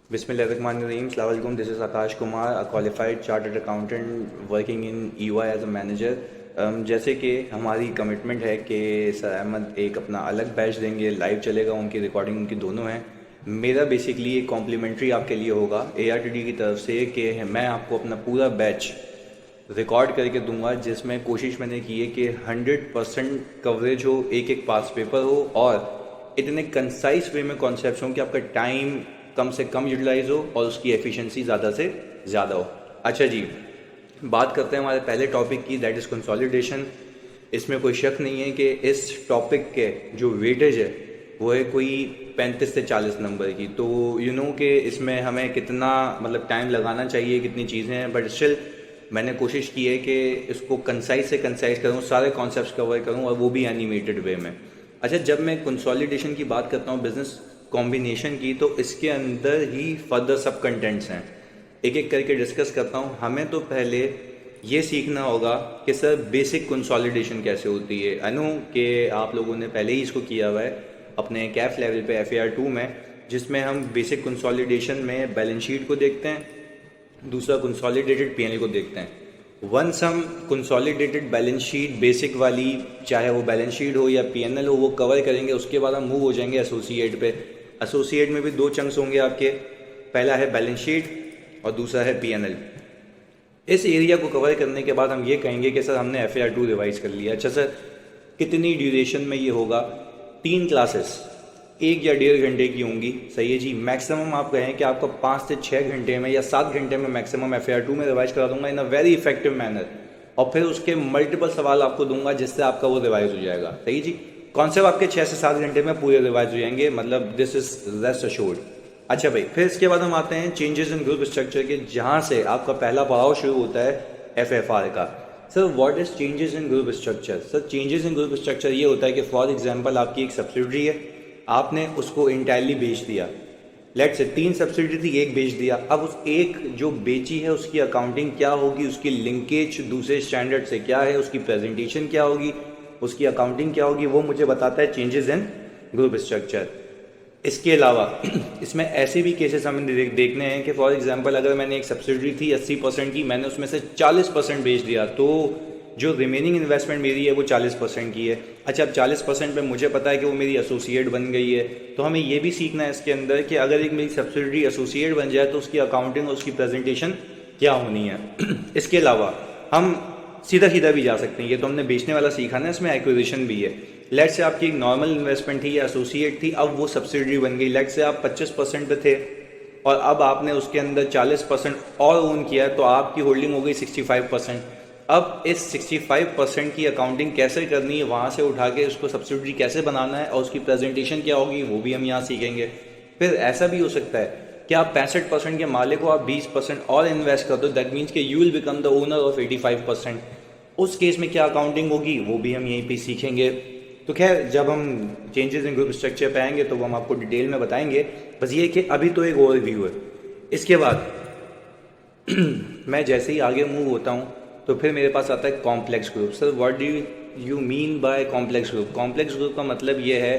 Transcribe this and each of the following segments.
Bismillahirrahmanirrahim. Assalamu alaikum. This is Akash Kumar, a qualified chartered accountant working in EY as a manager. जैसे कि हमारी commitment है कि sir Ahmad एक अपना अलग बैच देंगे, लाइव चलेगा, उनकी रिकॉर्डिंग उनकी दोनों हैं। मेरा बेसिकली एक कॉम्प्लीमेंट्री आपके लिए होगा ARTD की तरफ से कि मैं आपको अपना पूरा बैच रिकॉर्ड करके दूंगा, जिसमें कोशिश मैंने की है कि 100% कवरेज हो, एक एक पास पेपर हो और इतने कंसाइज वे में कॉन्सेप्ट हों कि आपका टाइम कम से कम यूटिलाइज हो और उसकी एफिशिएंसी ज़्यादा से ज़्यादा हो। अच्छा जी, बात करते हैं हमारे पहले टॉपिक की, दैट इज़ कंसोलिडेशन। इसमें कोई शक नहीं है कि इस टॉपिक के जो वेटेज है वो है कोई 35 से 40 नंबर की। तो कि इसमें हमें कितना मतलब टाइम लगाना चाहिए, कितनी चीज़ें हैं, बट स्टिल मैंने कोशिश की है कि इसको कंसाइज से कंसाइज करूँ, सारे कॉन्सेप्ट्स कवर करूँ और वो भी एनिमेटेड वे में। अच्छा, जब मैं कंसोलिडेशन की बात करता हूँ बिजनेस कॉम्बिनेशन की, तो इसके अंदर ही फर्दर सब कंटेंट्स हैं, एक एक करके डिस्कस करता हूँ। हमें तो पहले ये सीखना होगा कि सर बेसिक कंसोलिडेशन कैसे होती है। आई नो कि आप लोगों ने पहले ही इसको किया हुआ है अपने कैफ लेवल पे FAR 2 में, जिसमें हम बेसिक कंसोलिडेशन में बैलेंस शीट को देखते हैं, दूसरा कंसोलिडेटेड P&L को देखते हैं। वंस हम कंसोलिडेटेड बैलेंस शीट बेसिक वाली, चाहे वो बैलेंस शीट हो या P&L हो, वो कवर करेंगे, उसके बाद हम मूव हो जाएंगे एसोसिएट पे। एसोसिएट में भी दो चंक्स होंगे आपके, पहला है बैलेंस शीट और दूसरा है P&L। इस एरिया को कवर करने के बाद हम ये कहेंगे कि सर हमने FAR 2 रिवाइज कर लिया। अच्छा सर, कितनी ड्यूरेशन में ये होगा? 3 क्लासेस 1 या 1.5 घंटे की होंगी, सही है जी। मैक्सिमम आप कहें कि आपको 5 से 6 घंटे में या 7 घंटे में मैक्सिमम FAR 2 में रिवाइज करा दूंगा इन अ वेरी इफेक्टिव मैनर, और फिर उसके मल्टीपल सवाल आपको दूंगा जिससे आपका वो रिवाइज हो जाएगा, सही जी। कॉन्सेप्ट आपके 6 से 7 घंटे में पूरे रिवाइज हो जाएंगे, मतलब दिस इज रेस्ट अश्योर्ड। अच्छा भाई, फिर इसके बाद हम आते हैं चेंजेस इन ग्रुप स्ट्रक्चर के, जहाँ से आपका पहला पड़ाव शुरू होता है FFR का। Sir what is changes in group structure? Sir changes in group structure ये होता है कि फॉर एग्जांपल आपकी एक सब्सिडरी है, आपने उसको इंटायरली बेच दिया। लेट से 3 सब्सिडरी थी, एक बेच दिया। अब उस एक जो बेची है उसकी अकाउंटिंग क्या होगी, उसकी लिंकेज दूसरे स्टैंडर्ड से क्या है, उसकी प्रेजेंटेशन क्या होगी, उसकी अकाउंटिंग क्या होगी, वो मुझे बताता है चेंजेस इन ग्रुप स्ट्रक्चर। इसके अलावा इसमें ऐसे भी केसेस हमें देखने हैं कि फॉर एग्जांपल अगर मैंने एक सब्सिडरी थी 80% की, मैंने उसमें से 40% बेच दिया, तो जो रिमेनिंग इन्वेस्टमेंट मेरी है वो 40% की है। अच्छा, अब 40% में मुझे पता है कि वो मेरी एसोसिएट बन गई है, तो हमें ये भी सीखना है इसके अंदर कि अगर एक मेरी सब्सिडरी एसोसिएट बन जाए तो उसकी अकाउंटिंग और उसकी प्रेजेंटेशन क्या होनी है। इसके अलावा हम सीधा सीधा भी जा सकते हैं, ये तो हमने बेचने वाला सीखा ना, इसमें एक्विजिशन भी है। लेट से आपकी एक नॉर्मल इन्वेस्टमेंट थी या एसोसिएट थी, अब वो सब्सिडरी बन गई। लेट से आप 25% पे थे और अब आपने उसके अंदर 40% और ओन किया है, तो आपकी होल्डिंग हो गई 65%। अब इस 65% की अकाउंटिंग कैसे करनी है, वहाँ से उठा के उसको सब्सिडरी कैसे बनाना है और उसकी प्रेजेंटेशन क्या होगी, वो भी हम यहाँ सीखेंगे। फिर ऐसा भी हो सकता है कि आप 65% के मालिक को आप 20% और इन्वेस्ट कर दो, दैट मीन्स कि you will become the owner of 85%। उस केस में क्या अकाउंटिंग होगी, वो भी हम यहीं पे सीखेंगे। तो खैर, जब हम चेंजेस इन ग्रुप स्ट्रक्चर पे आएंगे तो वो हम आपको डिटेल में बताएंगे। बस ये कि अभी तो एक ओवरव्यू है। इसके बाद मैं जैसे ही आगे मूव होता हूँ तो फिर मेरे पास आता है complex group. Sir what do you mean by complex group? Complex group का मतलब ये है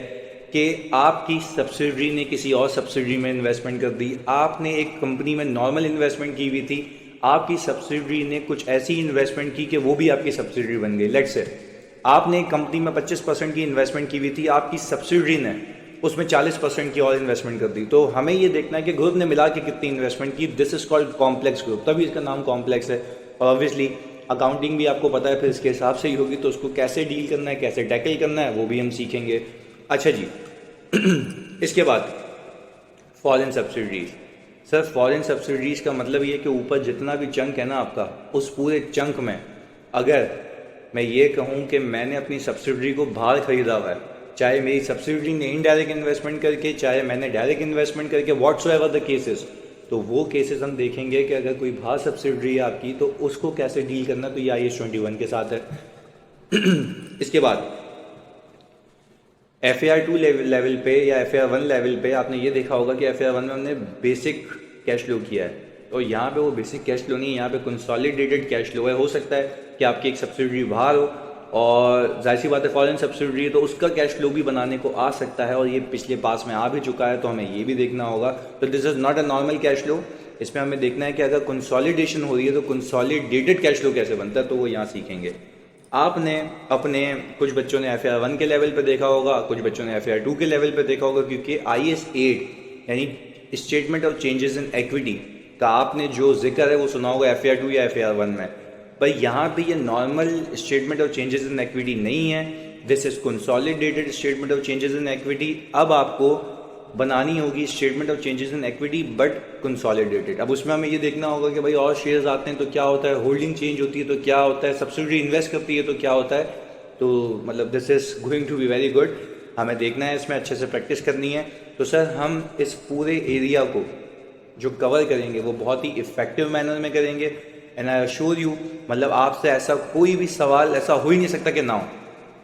कि आपकी सब्सिडरी ने किसी और सब्सिडरी में इन्वेस्टमेंट कर दी। आपने एक कंपनी में नॉर्मल इन्वेस्टमेंट की हुई थी, आपकी सब्सिडरी ने कुछ ऐसी इन्वेस्टमेंट की कि वो भी आपकी सब्सिडरी बन गई। लेट्स से आपने एक कंपनी में 25% की इन्वेस्टमेंट की हुई थी, आपकी सब्सिडरी ने उसमें 40% की और इन्वेस्टमेंट कर दी। तो हमें ये देखना है कि ग्रुप ने मिला के कितनी इन्वेस्टमेंट की। This is called complex group, तभी इसका नाम कॉम्प्लेक्स है। और ऑब्वियसली अकाउंटिंग भी आपको पता है फिर इसके हिसाब से ही होगी, तो उसको कैसे डील करना है, कैसे टैकल करना है, वो भी हम सीखेंगे। अच्छा जी इसके बाद foreign subsidiaries. Sir foreign subsidiaries का मतलब ये कि ऊपर जितना भी चंक है ना आपका, उस पूरे चंक में अगर मैं ये कहूँ कि मैंने अपनी सब्सिडरी को बाहर खरीदा हुआ है, चाहे मेरी सब्सिडरी ने इनडायरेक्ट इन्वेस्टमेंट करके, चाहे मैंने डायरेक्ट इन्वेस्टमेंट करके, व्हाट्सोएवर द केसेस, तो वो केसेस हम देखेंगे कि अगर कोई बाहर सब्सिडरी है आपकी तो उसको कैसे डील करना, तो ये IAS 21 के साथ है। इसके बाद FAR 2 लेवल पे या FAR 1 लेवल पे आपने ये देखा होगा कि FAR 1 में हमने बेसिक कैश फ्लो किया है, तो यहाँ पे वो बेसिक कैश फ्लो नहीं है, यहाँ पे कंसोलिडेटेड कैश फ्लो है। हो सकता है कि आपकी एक सब्सिडरी बाहर हो और जाहिर सी बात है फॉरेन सब्सिडरी तो उसका कैश फ्लो भी बनाने को आ सकता है, और ये पिछले पास में आ भी चुका है, तो हमें ये भी देखना होगा। तो this is not a normal cash flow. इसमें हमें देखना है कि अगर कंसोलिडेशन हो रही है तो कंसोलिडेटेड कैश फ्लो कैसे बनता है, तो वो यहाँ सीखेंगे। आपने अपने कुछ बच्चों ने FAR 1 के लेवल पे देखा होगा, कुछ बच्चों ने FAR 2 के लेवल पे देखा होगा, क्योंकि IAS 8 यानी statement of changes in equity का आपने जो जिक्र है वो सुना होगा FAR 2 या FAR 1 में। पर यहाँ पे ये normal statement of changes in equity नहीं है, this is consolidated statement of changes in equity. अब आपको बनानी होगी statement of changes in equity but consolidated. अब उसमें हमें ये देखना होगा कि भाई और शेयर्स आते हैं तो क्या होता है, होल्डिंग चेंज होती है तो क्या होता है, सब्सिडरी इन्वेस्ट करती है तो क्या होता है। तो मतलब this is going to be very good, हमें देखना है, इसमें अच्छे से प्रैक्टिस करनी है। तो सर हम इस पूरे एरिया को जो कवर करेंगे वो बहुत ही इफेक्टिव मैनर में करेंगे, एंड आई अश्योर यू मतलब आपसे ऐसा कोई भी सवाल ऐसा हो ही नहीं सकता कि ना हो।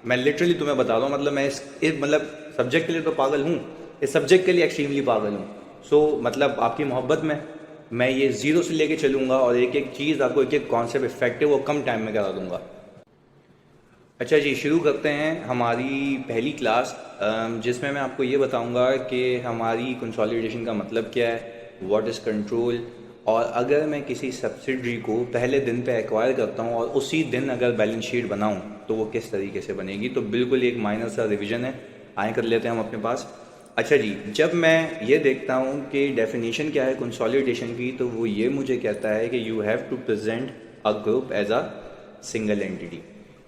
मैं लिटरली तुम्हें बता रहा हूँ, मतलब मैं इस मतलब सब्जेक्ट के लिए तो पागल हूँ, इस सब्जेक्ट के लिए एक्सट्रीमली पागल हूँ। सो मतलब आपकी मोहब्बत में मैं ये ज़ीरो से लेके चलूँगा और एक एक चीज़ आपको, एक एक कॉन्सेप्ट इफेक्टिव और कम टाइम में करा दूँगा। अच्छा जी, शुरू करते हैं हमारी पहली क्लास, जिसमें मैं आपको ये बताऊंगा कि हमारी कंसोलिडेशन का मतलब क्या है, व्हाट इज़ कंट्रोल, और अगर मैं किसी सब्सिडरी को पहले दिन पे एक्वायर करता हूँ और उसी दिन अगर बैलेंस शीट बनाऊँ तो वो किस तरीके से बनेगी। तो बिल्कुल एक माइनर सा रिविजन है, आए कर लेते हैं हम अपने पास। अच्छा जी, जब मैं ये देखता हूँ कि डेफिनेशन क्या है कंसोलिडेशन की, तो वो ये मुझे कहता है कि you have to present a group as a single entity.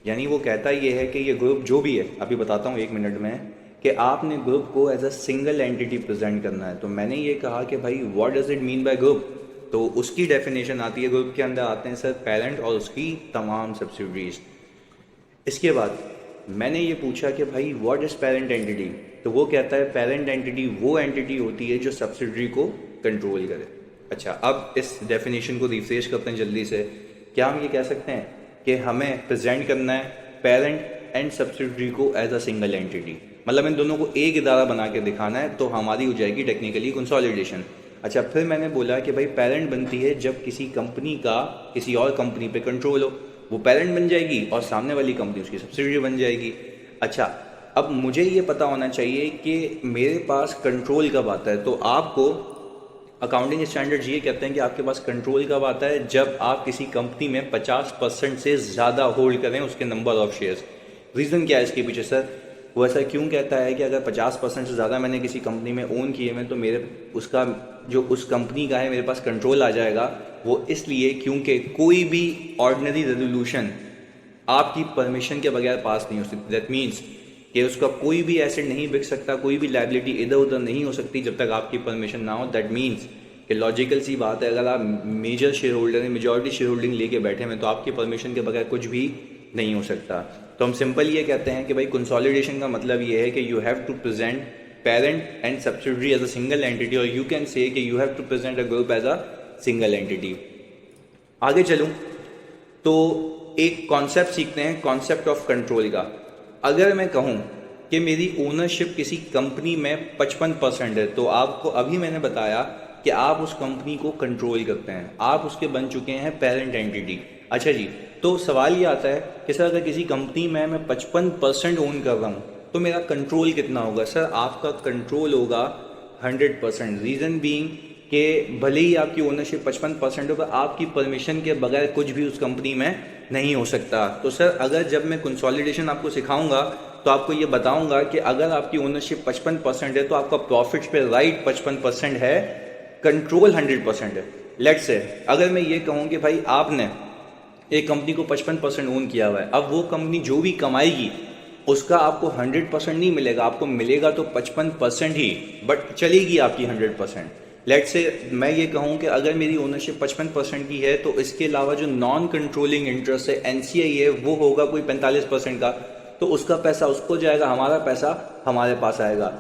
यानी वो कहता ये है कि ये ग्रुप जो भी है, अभी बताता हूँ 1 मिनट में, कि आपने ग्रुप को as a single entity present करना है। तो मैंने ये कहा कि भाई what does it mean by group, तो उसकी डेफिनेशन आती है, ग्रुप के अंदर आते हैं सर पेरेंट और उसकी तमाम सब्सिडरीज। इसके बाद मैंने ये पूछा कि भाई व्हाट इज़ पेरेंट एंटिटी, तो वो कहता है पेरेंट एंटिटी वो एंटिटी होती है जो सब्सिडरी को कंट्रोल करे। अच्छा, अब इस डेफिनेशन को रिफ्रेश करते हैं जल्दी से। क्या हम ये कह सकते हैं कि हमें प्रेजेंट करना है पेरेंट एंड सब्सिडरी को एज अ सिंगल एंटिटी, मतलब इन दोनों को एक इदारा बना के दिखाना है, तो हमारी हो जाएगी टेक्निकली कंसोलिडेशन। अच्छा, फिर मैंने बोला कि भाई पेरेंट बनती है जब किसी कंपनी का किसी और कंपनी पे कंट्रोल हो, वो पेरेंट बन जाएगी और सामने वाली कंपनी उसकी सब्सिडरी बन जाएगी। अच्छा, अब मुझे ये पता होना चाहिए कि मेरे पास कंट्रोल कब आता है। तो आपको अकाउंटिंग स्टैंडर्ड्स ये कहते हैं कि आपके पास कंट्रोल कब आता है, जब आप किसी कंपनी में 50% से ज़्यादा होल्ड करें उसके नंबर ऑफ शेयर्स। रीज़न क्या है इसके पीछे सर, वो ऐसा क्यों कहता है कि अगर 50% से ज़्यादा मैंने किसी कंपनी में ओन किए हैं तो मेरे उसका जो उस कंपनी का है मेरे पास कंट्रोल आ जाएगा। वो इसलिए क्योंकि कोई भी ऑर्डिनरी रेजोल्यूशन आपकी परमिशन के बगैर पास नहीं हो सकती। दैट मीन्स कि उसका कोई भी एसेट नहीं बिक सकता, कोई भी लाइबिलिटी इधर उधर नहीं हो सकती जब तक आपकी परमिशन ना हो। दैट मीन्स कि लॉजिकल सी बात है, अगर आप मेजर शेयर होल्डर हैं, मेजॉरिटी शेयर होल्डिंग लेके बैठे हैं, तो आपकी परमिशन के बगैर कुछ भी नहीं हो सकता। तो हम सिंपल ये कहते हैं कि भाई कंसोलिडेशन का मतलब ये है कि you have to present parent and subsidiary as a single entity, और यू कैन से कि you have to present a group as a single entity. आगे चलूँ तो एक कॉन्सेप्ट सीखते हैं, कॉन्सेप्ट ऑफ कंट्रोल का। अगर मैं कहूँ कि मेरी ओनरशिप किसी कंपनी में 55% है, तो आपको अभी मैंने बताया कि आप उस कंपनी को कंट्रोल करते हैं, आप उसके बन चुके हैं पेरेंट एंटिटी। अच्छा जी, तो सवाल ये आता है कि सर अगर किसी कंपनी में मैं 55% ओन कर रहा हूँ तो मेरा कंट्रोल कितना होगा। सर आपका कंट्रोल होगा 100%। रीज़न बीइंग कि भले ही आपकी ओनरशिप 55% हो, पर आपकी परमिशन के बगैर कुछ भी उस कंपनी में नहीं हो सकता। तो सर अगर जब मैं कंसोलिडेशन आपको सिखाऊंगा तो आपको ये बताऊंगा कि अगर आपकी ओनरशिप 55% है तो आपका प्रॉफिट्स पे राइट 55% है, कंट्रोल 100% है। लेट्स से अगर मैं ये कहूँ कि भाई आपने एक कंपनी को 55% ओन किया हुआ है, अब वो कंपनी जो भी कमाएगी उसका आपको 100% नहीं मिलेगा, आपको मिलेगा तो 55% ही, बट चलेगी आपकी 100%। लेट्स से मैं ये कहूँ कि अगर मेरी ओनरशिप 55% की है तो इसके अलावा जो नॉन कंट्रोलिंग इंटरेस्ट है NCI है वो होगा कोई 45% का, तो उसका पैसा उसको जाएगा, हमारा पैसा हमारे पास आएगा।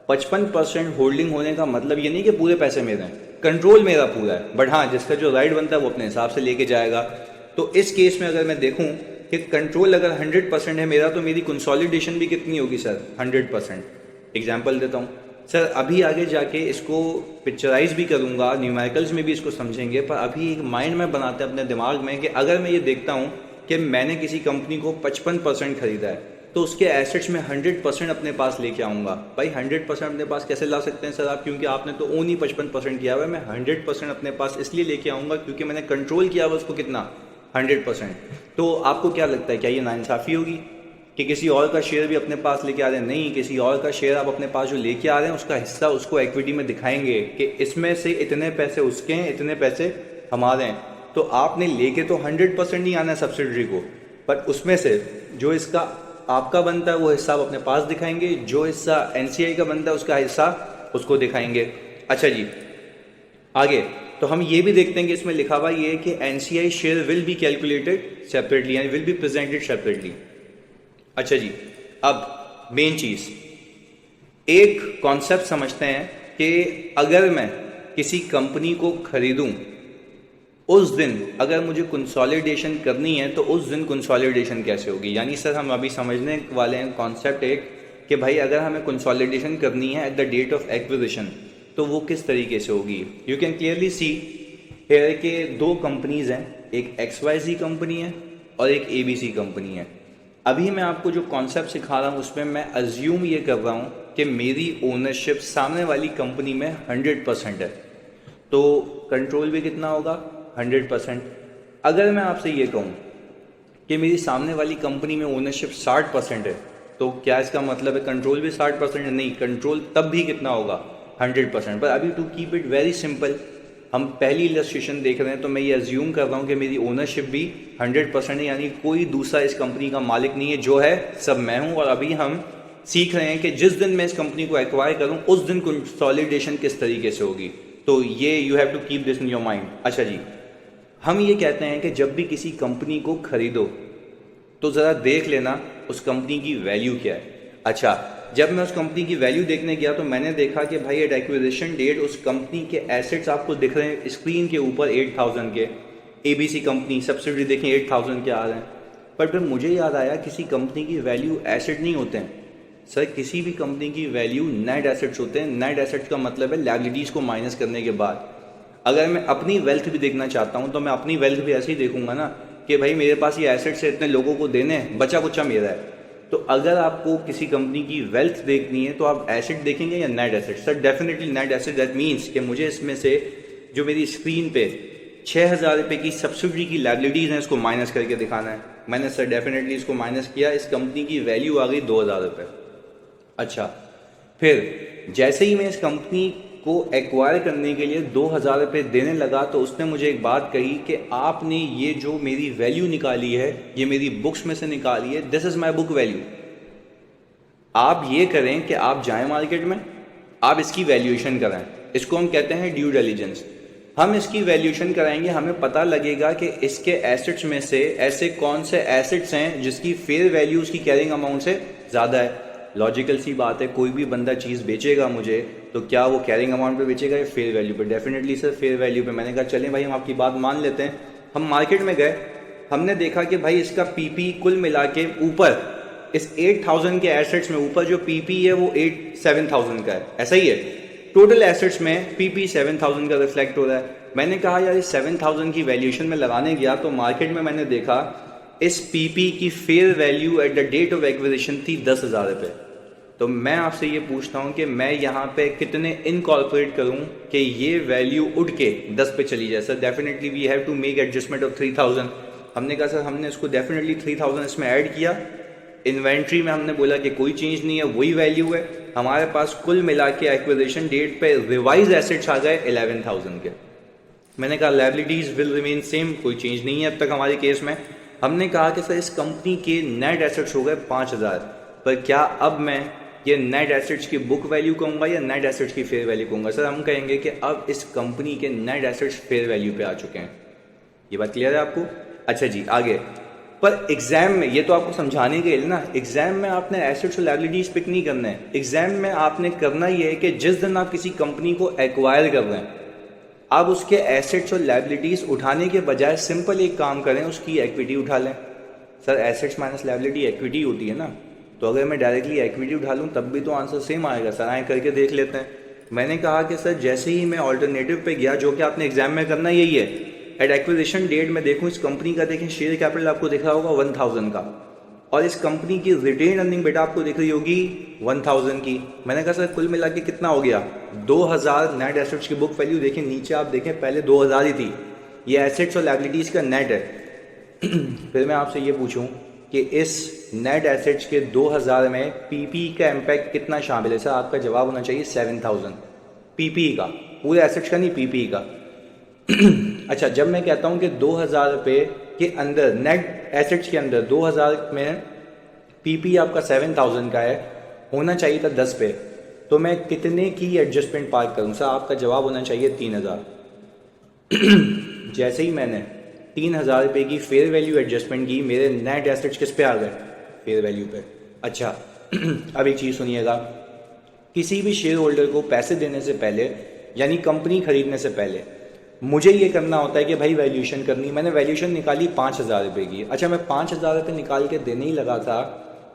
55% होल्डिंग होने का मतलब ये नहीं कि पूरे पैसे मेरे हैं, कंट्रोल मेरा पूरा है, बट हाँ जिसका जो राइट बनता है वो अपने हिसाब से लेके जाएगा। तो इस केस में अगर मैं देखूँ कि कंट्रोल अगर 100% है मेरा, तो मेरी कंसोलिडेशन भी कितनी होगी सर, 100%। एग्जाम्पल देता हूँ सर, अभी आगे जाके इसको पिक्चराइज भी करूँगा, न्यूमेरिकल्स में भी इसको समझेंगे, पर अभी एक माइंड में बनाते हैं अपने दिमाग में कि अगर मैं ये देखता हूँ कि मैंने किसी कंपनी को 55% खरीदा है तो उसके एसेट्स में 100% अपने पास लेके आऊँगा। भाई 100% अपने पास कैसे ला सकते हैं सर आप, क्योंकि आपने तो ओन ही 55% किया हुआ है। मैं 100% अपने पास इसलिए लेके आऊँगा क्योंकि मैंने कंट्रोल किया हुआ उसको कितना, 100%। तो आपको क्या लगता है, क्या ये नाइंसाफ़ी होगी कि किसी और का शेयर भी अपने पास लेके आ रहे हैं? नहीं, किसी और का शेयर आप अपने पास जो लेके आ रहे हैं उसका हिस्सा उसको इक्विटी में दिखाएंगे कि इसमें से इतने पैसे उसके हैं, इतने पैसे हमारे हैं। तो आपने लेके तो 100% नहीं आना है सब्सिडरी को, पर उसमें से जो इसका आपका बनता है वो हिस्सा आप अपने पास दिखाएंगे, जो हिस्सा एनसीआई का बनता है उसका हिस्सा उसको दिखाएंगे। अच्छा जी, आगे तो हम ये भी देखते हैं कि इसमें लिखा हुआ ये है कि NCI share will be calculated separately and will be presented separately. अच्छा जी, अब मेन चीज़, एक कॉन्सेप्ट समझते हैं कि अगर मैं किसी कंपनी को खरीदूं, उस दिन अगर मुझे कंसोलिडेशन करनी है तो उस दिन कंसोलिडेशन कैसे होगी। यानी सर हम अभी समझने वाले हैं कॉन्सेप्ट एक कि भाई अगर हमें कंसोलिडेशन करनी है at the date of acquisition तो वो किस तरीके से होगी। You can clearly see here के दो कंपनीज हैं, एक XYZ कंपनी है और एक ABC कंपनी है। अभी मैं आपको जो कॉन्सेप्ट सिखा रहा हूँ उसमें मैं अज्यूम ये कर रहा हूँ कि मेरी ओनरशिप सामने वाली कंपनी में 100% है, तो कंट्रोल भी कितना होगा, 100%। अगर मैं आपसे ये कहूँ कि मेरी सामने वाली कंपनी में ओनरशिप 60% है, तो क्या इसका मतलब है कंट्रोल भी 60% है? नहीं, कंट्रोल तब भी कितना होगा, 100%। पर अभी to keep it very simple, हम पहली इलस्ट्रेशन देख रहे हैं तो मैं ये अज्यूम कर रहा हूँ कि मेरी ओनरशिप भी 100% है, यानी कोई दूसरा इस कंपनी का मालिक नहीं है, जो है सब मैं हूँ। और अभी हम सीख रहे हैं कि जिस दिन मैं इस कंपनी को एक्वायर करूँ उस दिन कंसोलिडेशन किस तरीके से होगी। तो ये you have to keep this in your mind. अच्छा जी, हम ये कहते हैं कि जब भी किसी कंपनी को खरीदो तो ज़रा देख लेना उस कंपनी की वैल्यू क्या है। अच्छा, जब मैं उस कंपनी की वैल्यू देखने गया तो मैंने देखा कि भाई एट एक्विजिशन डेट उस कंपनी के एसेट्स आपको दिख रहे हैं स्क्रीन के ऊपर 8000 के। ABC कंपनी सब्सिडी देखें 8000 के आ रहे हैं। पर फिर मुझे याद आया किसी कंपनी की वैल्यू एसेट नहीं होते हैं सर, किसी भी कंपनी की वैल्यू नेट एसेट्स होते हैं। नेट एसेट्स का मतलब है लायबिलिटीज़ को माइनस करने के बाद। अगर मैं अपनी वेल्थ भी देखना चाहता हूँ तो मैं अपनी वेल्थ भी ऐसे ही देखूंगा ना कि भाई मेरे पास ये एसेट्स है, इतने लोगों को देने हैं, बचा कुचा मेरा है। तो अगर आपको किसी कंपनी की वेल्थ देखनी है तो आप एसेट देखेंगे या net asset? Sir definitely net asset. That means कि मुझे इसमें से जो मेरी स्क्रीन पे 6000 रुपये की सब्सिडी की लायबिलिटीज़ हैं इसको माइनस करके दिखाना है। मैंने सर डेफिनेटली इसको माइनस किया, इस कंपनी की वैल्यू आ गई 2000 रुपये। अच्छा, फिर जैसे ही मैं इस कंपनी को एक्वायर करने के लिए 2000 रुपये देने लगा तो उसने मुझे एक बात कही कि आपने ये जो मेरी वैल्यू निकाली है ये मेरी बुक्स में से निकाली है, this is my book value. आप ये करें कि आप जाएं मार्केट में, आप इसकी वैल्यूएशन कराएं। इसको हम कहते हैं ड्यू डिलिजेंस। हम इसकी वैल्यूएशन कराएंगे, हमें पता लगेगा कि इसके एसेट्स में से ऐसे कौन से एसेट्स हैं जिसकी फेयर वैल्यू उसकी कैरिंग अमाउंट से ज़्यादा है। लॉजिकल सी बात है, कोई भी बंदा चीज़ बेचेगा मुझे तो क्या वो कैरिंग अमाउंट पे बेचेगा या फेयर वैल्यू पे? डेफिनेटली सर फेयर वैल्यू पे। मैंने कहा चलें भाई हम आपकी बात मान लेते हैं। हम मार्केट में गए, हमने देखा कि भाई इसका पीपी कुल मिला के ऊपर इस 8000 के एसेट्स में ऊपर जो पीपी है वो 7000 का है, ऐसा ही है। टोटल एसेट्स में पीपी 7000 का रिफ्लेक्ट हो रहा है। मैंने कहा यार इस 7000 की वैल्यूएशन में लगाने गया तो मार्केट में मैंने देखा इस पीपी की fair value at the date of acquisition थी 10,000 रुपये। तो मैं आपसे ये पूछता हूँ कि मैं यहाँ पे कितने इनकॉर्पोरेट करूँ कि ये वैल्यू उठ के 10 पे चली जाए। Sir definitely we have to make adjustment of 3000। हमने कहा सर हमने इसको डेफिनेटली 3000 इसमें ऐड किया। इन्वेंट्री में हमने बोला कि कोई चेंज नहीं है, वही वैल्यू है हमारे पास। कुल मिला के एक्विजिशन डेट पे रिवाइज एसेट्स आ गए 11000 के। मैंने कहा लायबिलिटीज विल रिमेन सेम, कोई चेंज नहीं है अब तक हमारे केस में। हमने कहा कि सर इस कंपनी के नेट एसेट्स हो गए 5000, पर क्या अब मैं ये नेट एसेट्स की बुक वैल्यू कहूँगा या नेट एसेट्स की फेयर वैल्यू कहूँगा? सर हम कहेंगे कि अब इस कंपनी के नेट एसेट्स फेयर वैल्यू पे आ चुके हैं। ये बात क्लियर है आपको? अच्छा जी, आगे। पर एग्जाम में ये तो आपको समझाने के लिए ना, एग्जाम में आपने एसेट्स और लायबिलिटीज पिक नहीं करना है। एग्जाम में आपने करना ये है कि जिस दिन आप किसी कंपनी को एक्वायर कर रहे हैं आप उसके एसेट्स और लायबिलिटीज उठाने के बजाय सिंपल एक काम करें, उसकी इक्विटी उठा लें। Sir assets minus liability equity होती है ना, तो अगर मैं डायरेक्टली इक्विटी उठा लूँ तब भी तो आंसर सेम आएगा। सर आए करके देख लेते हैं। मैंने कहा कि सर जैसे ही मैं ऑल्टरनेटिव पे गया, जो कि आपने एग्जाम में करना यही है एट एक्विजिशन डेट में देखूं इस कंपनी का, देखें शेयर कैपिटल आपको दिख रहा होगा 1000 का, और इस कंपनी की रिटेन अर्निंग बेटा आपको दिख रही होगी 1000 की। मैंने कहा सर कुल मिला के कितना हो गया 2000 नेट एसेट्स की बुक वैल्यू। देखें नीचे आप देखें पहले 2000 ही थी, ये एसेट्स और लायबिलिटीज़ का नेट है। फिर मैं आपसे ये पूछूं कि इस नेट एसेट्स के 2000 में पीपी का इम्पैक्ट कितना शामिल है? सर आपका जवाब होना चाहिए 7000 पीपी का, पूरे एसेट्स का नहीं, पीपी का। अच्छा, जब मैं कहता हूं कि 2000 रुपये के अंदर नेट एसेट्स के अंदर 2000 में पीपी आपका 7000 का है, होना चाहिए था 10 पे, तो मैं कितने की एडजस्टमेंट पार्क करूं? सर आपका जवाब होना चाहिए 3000। जैसे ही मैंने 3000 रुपये की फेयर वैल्यू एडजस्टमेंट की, मेरे नेट एसेट्स किस पे आ गए? फेयर वैल्यू पे। अच्छा, अब एक चीज़ सुनिएगा, किसी भी शेयर होल्डर को पैसे देने से पहले यानी कंपनी खरीदने से पहले मुझे ये करना होता है कि भाई वैल्यूएशन करनी। मैंने वैल्यूएशन निकाली 5000 रुपये की। अच्छा, मैं 5000 रुपये निकाल के देने ही लगा था,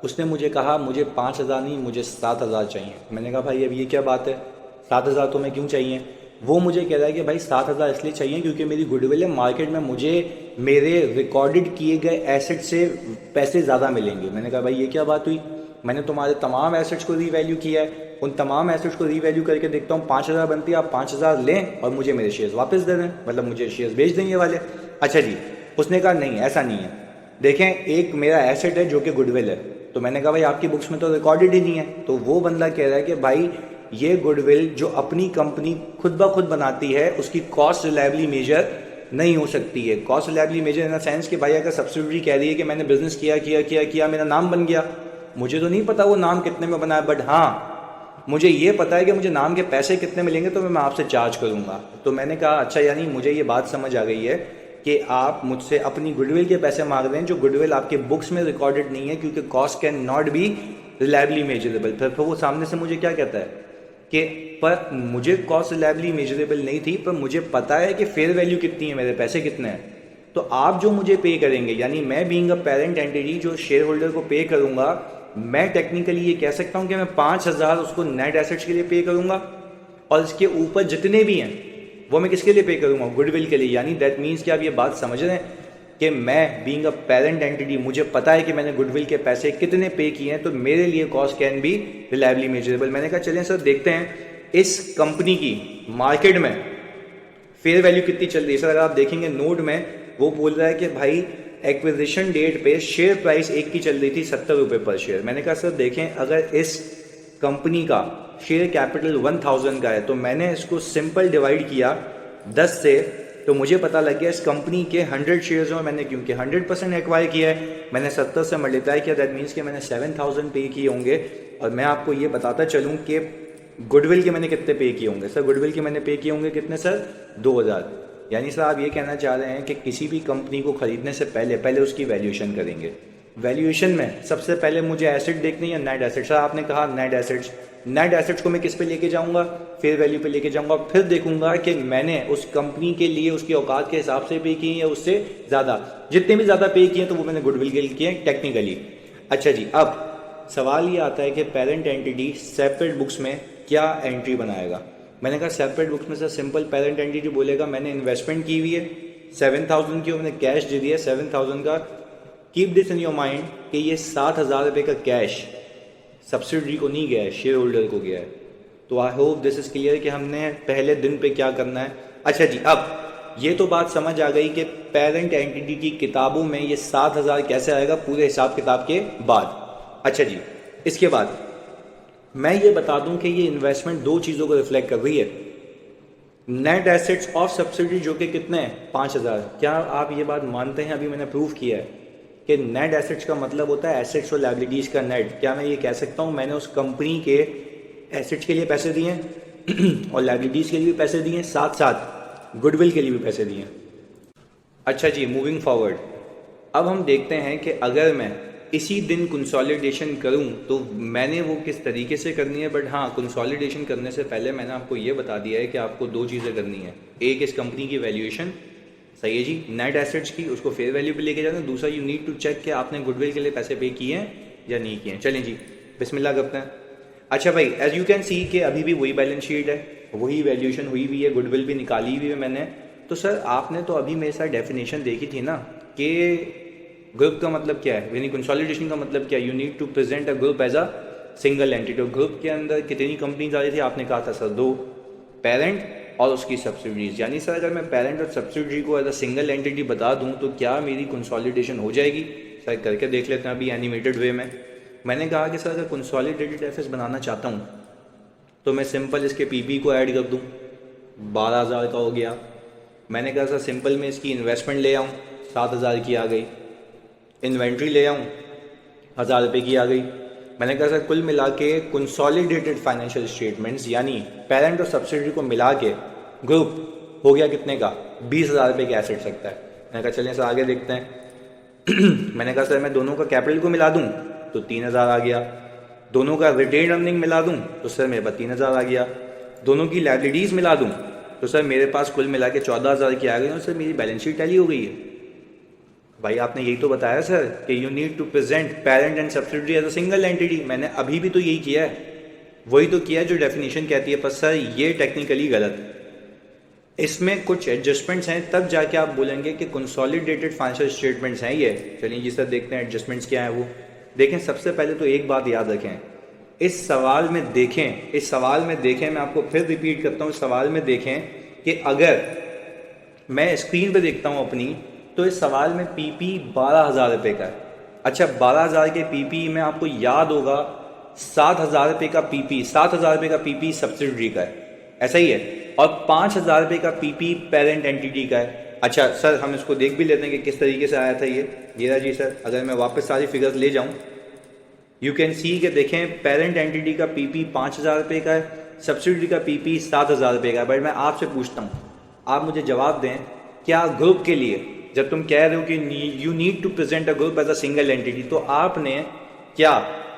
उसने मुझे कहा मुझे 5000 नहीं, मुझे 7000 चाहिए। मैंने कहा भाई अब ये क्या बात है, 7000 तो मैं क्यों चाहिए? वो मुझे कह रहा है कि भाई 7000 इसलिए चाहिए क्योंकि मेरी गुडविल है, मार्केट में मुझे मेरे रिकॉर्डेड किए गए एसेट से पैसे ज़्यादा मिलेंगे। मैंने कहा भाई ये क्या बात हुई? मैंने तुम्हारे तमाम एसेट्स को रीवैल्यू किया है, उन तमाम एसेट्स को रीवैल्यू करके देखता हूँ 5000 बनती है, आप 5000 लें और मुझे मेरे शेयर्स वापस दे दें, मतलब मुझे शेयर्स बेच देंगे वाले। अच्छा जी, उसने कहा नहीं ऐसा नहीं है, देखें एक मेरा एसेट है जो कि गुडविल है। तो मैंने कहा भाई आपकी बुक्स में तो रिकॉर्डेड ही नहीं है। तो वो बंदा कह रहा है कि भाई ये गुडविल जो अपनी कंपनी खुद ब खुद बनाती है उसकी कॉस्ट रिलायबली मेजर नहीं हो सकती है। Cost reliably measure in the sense कि भाई अगर सब्सिडरी कह रही है कि मैंने बिजनेस किया किया किया किया, मेरा नाम बन गया, मुझे तो नहीं पता वो नाम कितने में बना है, बट हाँ मुझे ये पता है कि मुझे नाम के पैसे कितने मिलेंगे तो मैं आपसे चार्ज करूँगा। तो मैंने कहा अच्छा, यानी मुझे ये बात समझ आ गई है कि आप मुझसे अपनी गुडविल के पैसे मांग रहे हैं जो गुडविल आपके बुक्स में रिकॉर्डेड नहीं है, क्योंकि cost can not be reliably measurable. फिर वो सामने से मुझे क्या कहता है कि पर मुझे कॉस्ट रिलायबली मेजरेबल नहीं थी, पर मुझे पता है कि फेयर वैल्यू कितनी है, मेरे पैसे कितने हैं। तो आप जो मुझे पे करेंगे, यानी मैं बीइंग अ पेरेंट एंटिटी जो शेयर होल्डर को पे करूंगा, मैं टेक्निकली ये कह सकता हूं कि मैं 5000 उसको नेट एसेट्स के लिए पे करूंगा, और इसके ऊपर जितने भी हैं वो मैं किसके लिए पे करूंगा? गुडविल के लिए। यानी दैट मीन्स कि आप ये बात समझ रहे हैं कि मैं बीइंग अ पेरेंट एंटिटी मुझे पता है कि मैंने गुडविल के पैसे कितने पे किए हैं, तो मेरे लिए cost can be reliably measurable. मैंने कहा चलें सर देखते हैं इस कंपनी की मार्केट में फेयर वैल्यू कितनी चल रही है। सर अगर आप देखेंगे नोट में वो बोल रहा है कि भाई एक्विजिशन डेट पे शेयर प्राइस एक की चल रही थी 70 रुपये पर शेयर। मैंने कहा सर देखें अगर इस कंपनी का शेयर कैपिटल 1000 का है तो मैंने इसको सिंपल डिवाइड किया 10 से, तो मुझे पता लग गया इस कंपनी के 100 शेयर्स में मैंने क्योंकि 100% एक्वायर किया है, मैंने 70 से मल्टीप्लाई किया, दैट मीन्स कि मैंने 7000 पे किए होंगे। और मैं आपको ये बताता चलूँ कि गुडविल के मैंने कितने पे किए होंगे। सर गुडविल के मैंने पे किए होंगे कितने सर? 2000। यानी सर आप ये कहना चाह रहे हैं कि किसी भी कंपनी को खरीदने से पहले उसकी वैल्यूएशन करेंगे। वैल्यूएशन में सबसे पहले मुझे एसेट देखनी है, नेट एसेट। सर आपने कहा नेट एसेट्स, नेट एसेट्स को मैं किस पे लेके जाऊंगा? फेयर वैल्यू पे लेके जाऊंगा। फिर देखूंगा कि मैंने उस कंपनी के लिए उसकी औकात के हिसाब से पे किए या उससे ज़्यादा, जितने भी ज़्यादा पे किए तो वो मैंने गुडविल के लिए किए टेक्निकली। अच्छा जी, अब सवाल ये आता है कि पेरेंट एंटिटी सेपरेट बुक्स में क्या एंट्री बनाएगा। मैंने कहा सेपरेट बुक्स में से सिंपल पेरेंट एंटिटी बोलेगा मैंने इन्वेस्टमेंट की हुई है 7000 की, मैंने कैश दे दिया 7000 का। Keep this in your mind कि ये 7000 रुपये का कैश सब्सिडरी को नहीं गया है, शेयर होल्डर को गया है। तो I hope this is clear कि हमने पहले दिन पे क्या करना है। अच्छा जी, अब ये तो बात समझ आ गई कि पेरेंट एंटिटी की किताबों में ये 7000 कैसे आएगा पूरे हिसाब किताब के बाद। अच्छा जी, इसके बाद मैं ये बता दूं कि ये इन्वेस्टमेंट दो चीज़ों को रिफ्लेक्ट कर रही है। नेट एसेट्स ऑफ सब्सिडी जो कि कितने हैं 5000। क्या आप ये बात मानते हैं, अभी मैंने प्रूव किया है कि नेट एसेट्स का मतलब होता है एसेट्स और लायबिलिटीज़ का नेट। क्या मैं ये कह सकता हूँ मैंने उस कंपनी के एसेट्स के लिए पैसे दिए और लायबिलिटीज़ के लिए भी पैसे दिए, साथ साथ गुडविल के लिए भी पैसे दिए। अच्छा जी, मूविंग फॉरवर्ड, अब हम देखते हैं कि अगर मैं इसी दिन कंसोलिडेशन करूं तो मैंने वो किस तरीके से करनी है। बट हाँ, कंसोलिडेशन करने से पहले मैंने आपको ये बता दिया है कि आपको दो चीज़ें करनी है। एक इस कंपनी की वैल्यूएशन, सही है जी, नेट एसेट्स की, उसको फेयर वैल्यू पे लेके जाना। दूसरा यू नीड टू चेक कि आपने गुडविल के लिए पैसे पे किए हैं या नहीं किए हैं। चलें जी, बिस्मिल्लाह करते हैं। अच्छा भाई, एज यू कैन सी कि अभी भी वही बैलेंस शीट है, वही वैल्यूएशन हुई हुई है, गुडविल भी निकाली हुई है मैंने, तो सर आपने तो अभी मेरे साथ डेफिनेशन देखी थी ना कि ग्रुप का मतलब क्या है, यानी कंसोलिडेशन का मतलब क्या है। You need to present a group as a single entity. Group के अंदर कितनी कंपनीज आ रही थी, आपने कहा था सर 2, पेरेंट और उसकी सब्सिडीज। यानी सर अगर मैं पेरेंट और सब्सिडरी को एज अ सिंगल एंटिटी बता दूं तो क्या मेरी कंसोलिडेशन हो जाएगी? सर करके देख लेते हैं अभी एनिमेटेड वे में। मैंने कहा कि सर अगर कंसोलिडेटेड एफएस बनाना चाहता हूँ तो मैं सिंपल इसके पीपी को ऐड कर दूँ, 12,000 का हो गया। मैंने कहा सर सिंपल में इसकी इन्वेस्टमेंट ले आऊँ, 7,000 की आ गई। इन्वेंट्री ले आऊँ, 1,000 रुपये की आ गई। मैंने कहा सर कुल मिला के कंसोलिडेटेड फाइनेंशियल स्टेटमेंट्स यानी पेरेंट और सब्सिडरी को मिला के ग्रुप हो गया कितने का, 20,000 रुपये का एसेट सकता है। मैंने कहा चलिए सर आगे देखते हैं। मैंने कहा सर मैं दोनों का कैपिटल को मिला दूं तो 3,000 आ गया। दोनों का रिटेन अर्निंग मिला दूं तो सर मेरे पास 3,000 आ गया। दोनों की लाइबिलिटीज़ मिला दूं तो सर मेरे पास कुल मिला के 14,000 की आ गई और सर मेरी बैलेंस शीट टैली हो गई है। भाई आपने यही तो बताया सर कि you need to present parent and subsidiary as a single entity. मैंने अभी भी तो यही किया है, वही तो किया है जो डेफिनेशन कहती है। पर सर ये टेक्निकली गलत है, इसमें कुछ एडजस्टमेंट्स हैं तब जाके आप बोलेंगे कि कंसोलिडेटेड फाइनेंशियल स्टेटमेंट्स हैं ये। चलिए जी सर देखते हैं एडजस्टमेंट्स क्या है वो। देखें सबसे पहले तो एक बात याद रखें, इस सवाल में देखें, मैं आपको फिर रिपीट करता हूँ, इस सवाल में देखें कि अगर मैं स्क्रीन पे देखता हूँ अपनी तो इस सवाल में पीपी 12,000 रुपये का है। अच्छा 12,000 के पीपी में आपको याद होगा 7,000 रुपये का पीपी, 7,000 रुपये का पीपी सब्सिडरी का है, ऐसा ही है। और 5,000 रुपये का पीपी पेरेंट एंटिटी का है। अच्छा सर हम इसको देख भी लेते हैं कि किस तरीके से आया था ये रहा जी सर। अगर मैं वापस सारी फिगर्स ले जाऊं, यू कैन सी कि देखें पेरेंट एंटिटी का पीपी 5,000 रुपये का है, सब्सिडरी का पीपी 7,000 रुपये का है। बट मैं आपसे पूछता हूँ, आप मुझे जवाब दें, क्या ग्रुप के लिए जब तुम कह रहे हो कि you need to present a group as a single entity, तो आपने क्या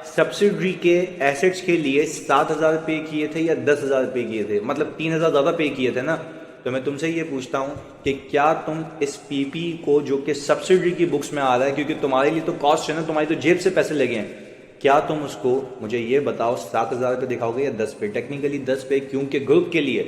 सब्सिडरी के एसेट्स के लिए 7,000 पे किए थे या 10,000 पे किए थे? मतलब 3,000 ज़्यादा पे किए थे ना। तो मैं तुमसे ये पूछता हूँ कि क्या तुम इस पीपी को जो कि सब्सिडरी की बुक्स में आ रहा है, क्योंकि तुम्हारे लिए तो कॉस्ट है ना, तुम्हारी तो जेब से पैसे लगे हैं, क्या तुम उसको मुझे ये बताओ 7,000 पे दिखाओगे या 10 पे? टेक्निकली 10 पे, क्योंकि ग्रुप के लिए,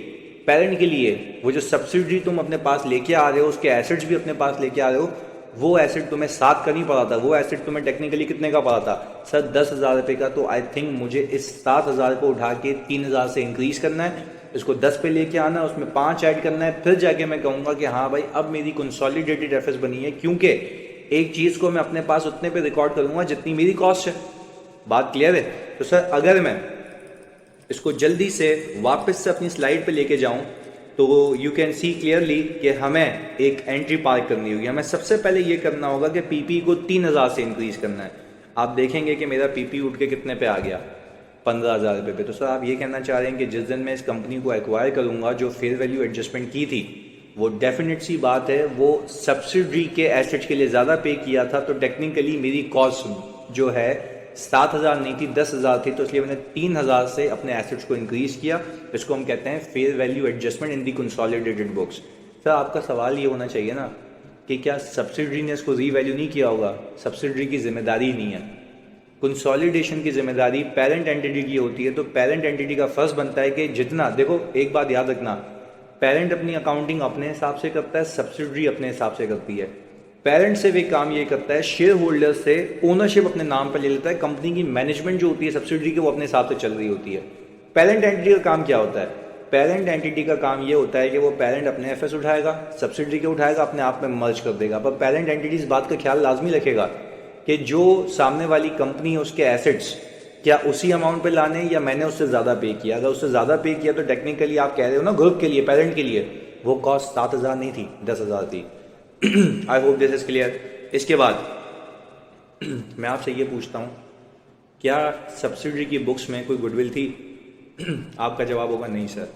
पेरेंट के लिए वो जो सब्सिडरी तुम अपने पास लेके आ रहे हो, उसके एसेट्स भी अपने पास लेके आ रहे हो, वो एसेट तुम्हें 7 का नहीं पड़ा था, वो एसेट तुम्हें टेक्निकली कितने का पड़ा था सर? 10,000 रुपये का। तो आई थिंक मुझे इस 7,000 को उठा के 3,000 से इंक्रीज करना है, इसको 10 पे लेके आना है, उसमें 5 ऐड करना है, फिर जाके मैं कहूँगा कि हाँ भाई अब मेरी कंसोलिडेटेड एफएस बनी है, क्योंकि एक चीज़ को मैं अपने पास उतने पे रिकॉर्ड करूँगा जितनी मेरी कॉस्ट है। बात क्लियर है? तो सर अगर मैं इसको जल्दी से वापस से अपनी स्लाइड पे लेके जाऊं तो यू कैन सी क्लियरली कि हमें एक एंट्री पार्क करनी होगी। हमें सबसे पहले ये करना होगा कि पीपी को 3,000 से इंक्रीज करना है। आप देखेंगे कि मेरा पीपी उठ के कितने पे आ गया, 15,000 रुपये पे। तो सर आप ये कहना चाह रहे हैं कि जिस दिन मैं इस कंपनी को एक्वायर करूंगा, जो फेयर वैल्यू एडजस्टमेंट की थी, वो डेफिनेट सी बात है वो सब्सिडरी के एसेट्स के लिए ज़्यादा पे किया था, तो टेक्निकली मेरी कॉस्ट जो है 7,000 नहीं थी, 10,000 थी, तो इसलिए मैंने 3,000 से अपने एसेट्स को इंक्रीज किया। इसको हम कहते हैं fair value adjustment in the consolidated books. Sir आपका सवाल ये होना चाहिए ना कि क्या सब्सिडरी ने इसको रीवैल्यू नहीं किया होगा? सब्सिडरी की जिम्मेदारी नहीं है, कंसोलिडेशन की जिम्मेदारी पेरेंट एंटिटी की होती है। तो पेरेंट एंटिटी का फर्ज बनता है कि जितना, देखो एक बात याद रखना, पेरेंट अपनी अकाउंटिंग अपने हिसाब से करता है, सब्सिडरी अपने हिसाब से करती है। पेरेंट से भी काम ये करता है, शेयर होल्डर से ओनरशिप अपने नाम पर ले लेता है, कंपनी की मैनेजमेंट जो होती है सब्सिडरी की वो अपने हिसाब से चल रही होती है। पेरेंट एंटिटी का काम क्या होता है? पेरेंट एंटिटी का काम ये होता है कि वो पेरेंट अपने एफएस उठाएगा, सब्सिडरी के उठाएगा, अपने आप में मर्ज कर देगा। पर पेरेंट एंटिटी इस बात का ख्याल लाजमी रखेगा कि जो सामने वाली कंपनी है उसके एसेट्स क्या उसी अमाउंट पे लाने या मैंने उससे ज़्यादा पे किया। अगर उससे ज़्यादा पे किया तो टेक्निकली आप कह रहे हो ना ग्रुप के लिए, पेरेंट के लिए वो कॉस्ट 7,000 नहीं थी, 10,000 थी। I hope this is clear. इसके बाद मैं आपसे ये पूछता हूँ, क्या सब्सिडरी की बुक्स में कोई गुडविल थी? आपका जवाब होगा नहीं सर।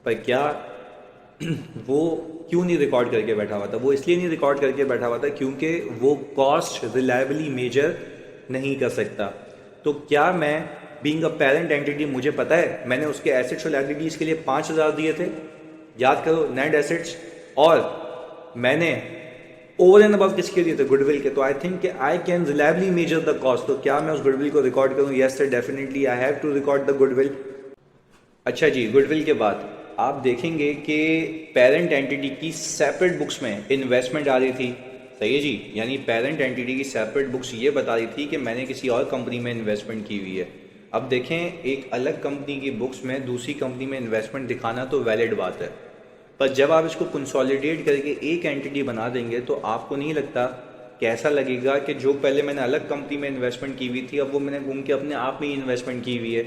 पर क्या वो क्यों नहीं रिकॉर्ड करके बैठा हुआ था? वो इसलिए नहीं रिकॉर्ड करके बैठा हुआ था क्योंकि वो कॉस्ट रिलायबली मेजर नहीं कर सकता। तो क्या मैं बीइंग अ पेरेंट एंटिटी, मुझे पता है मैंने उसके एसेट्स और लायबिलिटीज़ के लिए 5,000 दिए थे, याद करो, नेट एसेट्स, और मैंने ओवर एंड अबव किसके लिए थे? गुडविल के। तो I think I can reliably measure the cost. तो क्या मैं उस गुडविल को रिकॉर्ड करूँ? Yes sir definitely I have to record the goodwill. अच्छा जी, गुडविल के बाद आप देखेंगे कि पेरेंट एंटिटी की सेपरेट बुक्स में इन्वेस्टमेंट आ रही थी, सही है जी। यानी पेरेंट एंटिटी की सेपरेट बुक्स ये बता रही थी कि मैंने किसी और कंपनी में इन्वेस्टमेंट की हुई है। अब देखें, एक अलग कंपनी की बुक्स में दूसरी कंपनी में इन्वेस्टमेंट दिखाना तो वैलिड बात है, पर जब आप इसको कंसोलिडेट करके एक एंटिटी बना देंगे तो आपको नहीं लगता कैसा लगेगा कि जो पहले मैंने अलग कंपनी में इन्वेस्टमेंट की हुई थी अब वो मैंने घूम के अपने आप में ही इन्वेस्टमेंट की हुई है।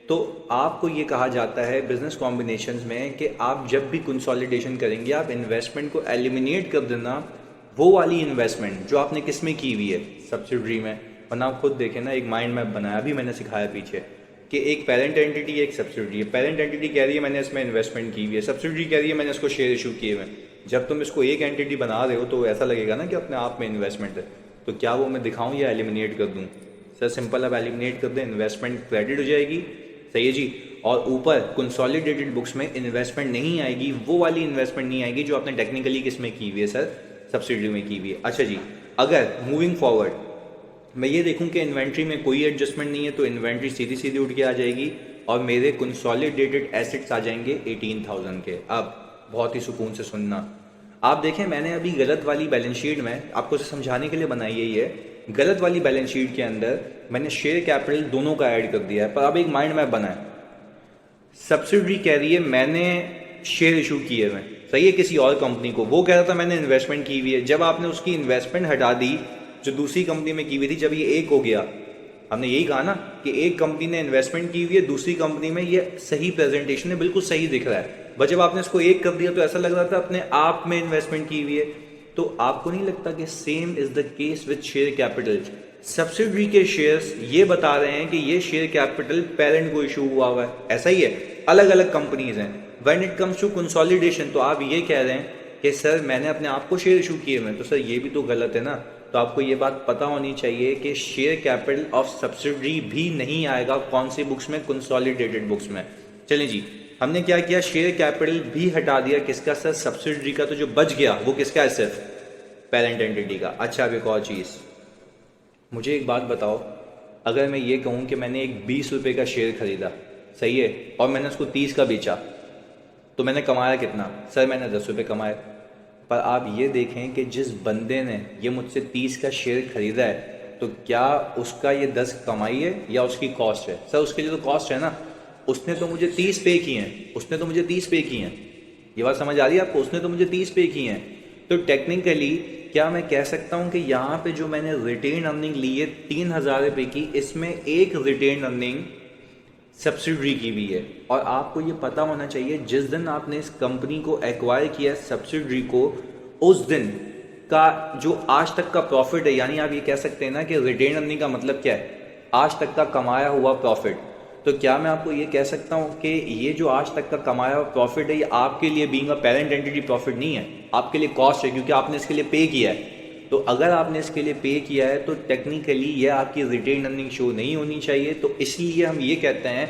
तो आपको ये कहा जाता है बिजनेस कॉम्बिनेशंस में कि आप जब भी कंसोलिडेशन करेंगे आप इन्वेस्टमेंट को एलिमिनेट कर देना, वो वाली इन्वेस्टमेंट जो आपने किस में की हुई है, सब्सिडरी में। वरना आप खुद देखें ना, एक माइंड मैप बनाया भी मैंने सिखाया पीछे कि एक पेरेंट एंटिटी एक सब्सिडरी है। पेरेंट एंटिटी कह रही है मैंने इसमें इन्वेस्टमेंट की हुई है, सब्सिडरी कह रही है मैंने इसको शेयर इशू किए हुए हैं। जब तुम इसको एक एंटिटी बना रहे हो तो ऐसा लगेगा ना कि अपने आप में इन्वेस्टमेंट है। तो क्या वो मैं दिखाऊं या एलिमिनेट कर दूं? सर सिंपल, अब एलिमिनेट कर दें, इन्वेस्टमेंट क्रेडिट हो जाएगी, सही है जी। और ऊपर कंसोलिडेटेड बुक्स में इन्वेस्टमेंट नहीं आएगी, वो वाली इन्वेस्टमेंट नहीं आएगी जो आपने टेक्निकली किस में की हुई है सर, सब्सिडरी में की हुई है। अच्छा जी, अगर मूविंग फॉरवर्ड मैं ये देखूं कि इन्वेंट्री में कोई एडजस्टमेंट नहीं है तो इन्वेंट्री सीधी सीधी उठ के आ जाएगी और मेरे कंसोलिडेटेड एसेट्स आ जाएंगे 18,000 के। अब बहुत ही सुकून से सुनना, आप देखें मैंने अभी गलत वाली बैलेंस शीट में आपको समझाने के लिए बनाई यही है, गलत वाली बैलेंस शीट के अंदर मैंने शेयर कैपिटल दोनों का ऐड कर दिया है। पर अब एक माइंड मैप बना है, सब्सिडरी कह रही है मैंने शेयर इशू किए हुए, सही है, किसी और कंपनी को, वो कह रहा था मैंने इन्वेस्टमेंट की हुई है। जब आपने उसकी इन्वेस्टमेंट हटा दी जो दूसरी कंपनी में की हुई थी, जब ये एक हो गया, हमने यही कहा ना कि एक कंपनी ने इन्वेस्टमेंट की हुई है दूसरी कंपनी में, ये सही प्रेजेंटेशन है, बिल्कुल सही दिख रहा है। बट जब आपने इसको एक कर दिया तो ऐसा लग रहा था अपने आप में इन्वेस्टमेंट की हुई है। तो आपको नहीं लगता कि same is the case with share capital? Subsidiary के शेयर्स ये बता रहे हैं कि ये शेयर कैपिटल पेरेंट को इशू हुआ है, ऐसा ही है, अलग अलग कंपनीज हैं। When it comes to consolidation तो आप ये कह रहे हैं कि सर मैंने अपने आप को शेयर इशू किए हुए, तो सर ये भी तो गलत है ना। तो आपको ये बात पता होनी चाहिए कि शेयर कैपिटल ऑफ सब्सिडरी भी नहीं आएगा कौन सी बुक्स में, कंसोलिडेटेड बुक्स में। चलें जी, हमने क्या किया, शेयर कैपिटल भी हटा दिया, किसका सर, सब्सिडरी का। तो जो बच गया वो किसका है, सिर्फ पेरेंट एंटिटी का। अच्छा अब एक और चीज़, मुझे एक बात बताओ, अगर मैं ये कहूँ कि मैंने एक 20 रुपये का शेयर खरीदा, सही है, और मैंने उसको 30 का बेचा, तो मैंने कमाया कितना? सर मैंने 10 रुपये कमाए। पर आप ये देखें कि जिस बंदे ने ये मुझसे 30 का शेयर खरीदा है, तो क्या उसका ये 10 कमाई है या उसकी कॉस्ट है? सर उसके लिए तो कॉस्ट है ना, उसने तो मुझे 30 पे किए हैं, उसने तो मुझे 30 पे किए हैं। ये बात समझ आ रही है आपको? उसने तो मुझे 30 पे किए हैं। तो टेक्निकली क्या मैं कह सकता हूँ कि यहाँ पे जो मैंने रिटेन अर्निंग ली है 3,000 रुपये की, इसमें एक रिटेन अर्निंग सब्सिडरी की भी है। और आपको ये पता होना चाहिए जिस दिन आपने इस कंपनी को एक्वायर किया सब्सिडरी को, उस दिन का जो आज तक का प्रॉफिट है, यानी आप ये कह सकते हैं ना कि रिटेन अर्निंग का मतलब क्या है, आज तक का कमाया हुआ प्रॉफिट। तो क्या मैं आपको ये कह सकता हूँ कि ये जो आज तक का कमाया हुआ प्रॉफिट है ये आपके लिए being a parent entity profit नहीं है, आपके लिए कॉस्ट है, क्योंकि आपने इसके लिए पे किया है। तो अगर आपने इसके लिए पे किया है तो टेक्निकली ये आपकी रिटेन अर्निंग शो नहीं होनी चाहिए। तो इसलिए हम ये कहते हैं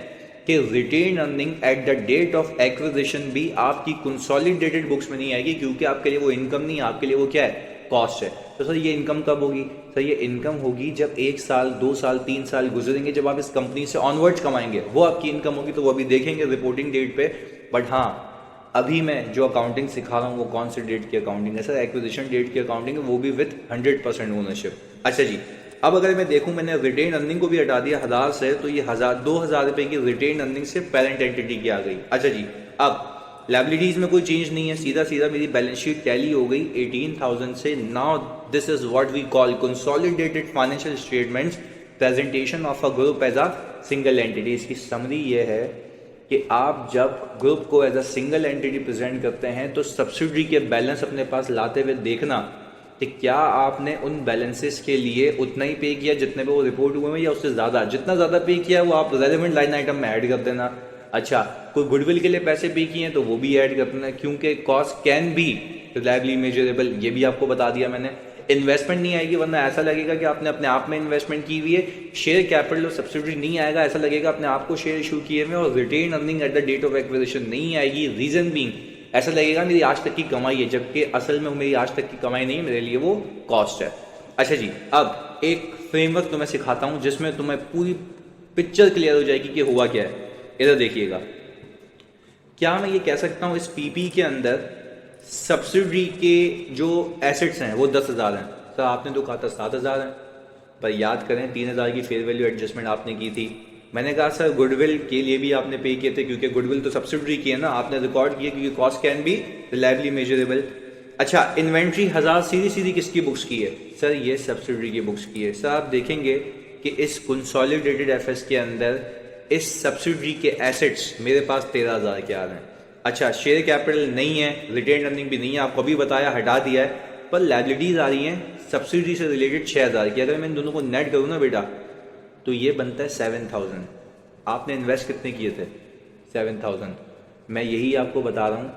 कि retain earning at the date of acquisition भी आपकी कंसोलिडेटेड बुक्स में नहीं आएगी, क्योंकि आपके लिए वो इनकम नहीं, आपके लिए वो क्या है, कॉस्ट है। तो सर ये इनकम कब होगी? सर ये इनकम होगी जब 1 साल 2 साल 3 साल गुजरेंगे, जब आप इस कंपनी से ऑनवर्ड्स कमाएंगे, वो आपकी इनकम होगी। तो वो अभी देखेंगे रिपोर्टिंग डेट पे। बट हाँ, अभी मैं जो अकाउंटिंग सिखा रहा हूँ वो कौन से डेट की अकाउंटिंग है सर? एक्विजिशन डेट की अकाउंटिंग है, वो भी विथ 100% ओनरशिप। अच्छा जी, अब अगर मैं देखूँ मैंने रिटेन अर्निंग को भी हटा दिया 1000 से, तो ये 2,000 रुपये की रिटेन अर्निंग से पेरेंट एंटिटी की आ गई। अच्छा जी, अब लाइबिलिटीज में कोई चेंज नहीं है, सीधा सीधा मेरी बैलेंस शीट टैली हो गई 18,000 से। Now this is what we call consolidated financial statements presentation of a group as a single entity. इसकी समरी ये है कि आप जब ग्रुप को as a single entity present करते हैं तो सब्सिडरी के बैलेंस अपने पास लाते हुए देखना कि क्या आपने उन बैलेंसेस के लिए उतना ही पे किया जितने पे वो रिपोर्ट हुए हैं, या उससे ज़्यादा। जितना ज़्यादा पे किया वो आप रेलेवेंट लाइन आइटम में ऐड कर देना। अच्छा, कोई गुडविल के लिए पैसे पे किए हैं तो वो भी ऐड कर देना, क्योंकि cost can be reliably measurable, ये भी आपको बता दिया मैंने। इन्वेस्टमेंट नहीं आएगी, वरना ऐसा लगेगा कि आपने अपने आप में इन्वेस्टमेंट की हुई है। शेयर कैपिटल और सब्सिडरी नहीं आएगा, ऐसा लगेगा अपने आप को शेयर इशू किए हुए। और retain earning at the date of acquisition नहीं आएगी, रीजन बीइंग ऐसा लगेगा मेरी आज तक की कमाई है, जबकि असल में मेरी आज तक की कमाई नहीं है, मेरे लिए वो कॉस्ट है। अच्छा जी, अब एक फ्रेमवर्क तुम्हें सिखाता हूँ जिसमें तुम्हें पूरी पिक्चर क्लियर हो जाएगी कि हुआ क्या है। इधर देखिएगा, क्या मैं ये कह सकता हूँ इस पीपी के अंदर सब्सिडरी के जो एसेट्स हैं वो 10,000 हैं? सर आपने तो कहा था 7,000 हैं, पर याद करें 3,000 की फेयर वैल्यू एडजस्टमेंट आपने की थी। मैंने कहा सर गुडविल के लिए भी आपने पे किए थे, क्योंकि गुडविल तो सब्सिडरी की है ना, आपने रिकॉर्ड किया क्योंकि cost can be reliably measurable. अच्छा, इन्वेंट्री 1000 सीधी सीधी किसकी बुक्स की है? सर ये सब्सिडरी की बुक्स की है। सर आप देखेंगे कि इस कंसोलिडेटेड एफएस के अंदर इस सब्सिडरी के एसेट्स मेरे पास 13,000 के आ रहे हैं। अच्छा, शेयर कैपिटल नहीं है, रिटेन अर्निंग भी नहीं है, आपको अभी बताया हटा दिया है, पर लायबिलिटीज आ रही हैं सब्सिडी से रिलेटेड 6,000 की। अगर मैं इन दोनों को नेट करूँ ना बेटा, तो ये बनता है 7,000। आपने इन्वेस्ट कितने किए थे? 7,000। मैं यही आपको बता रहा हूँ,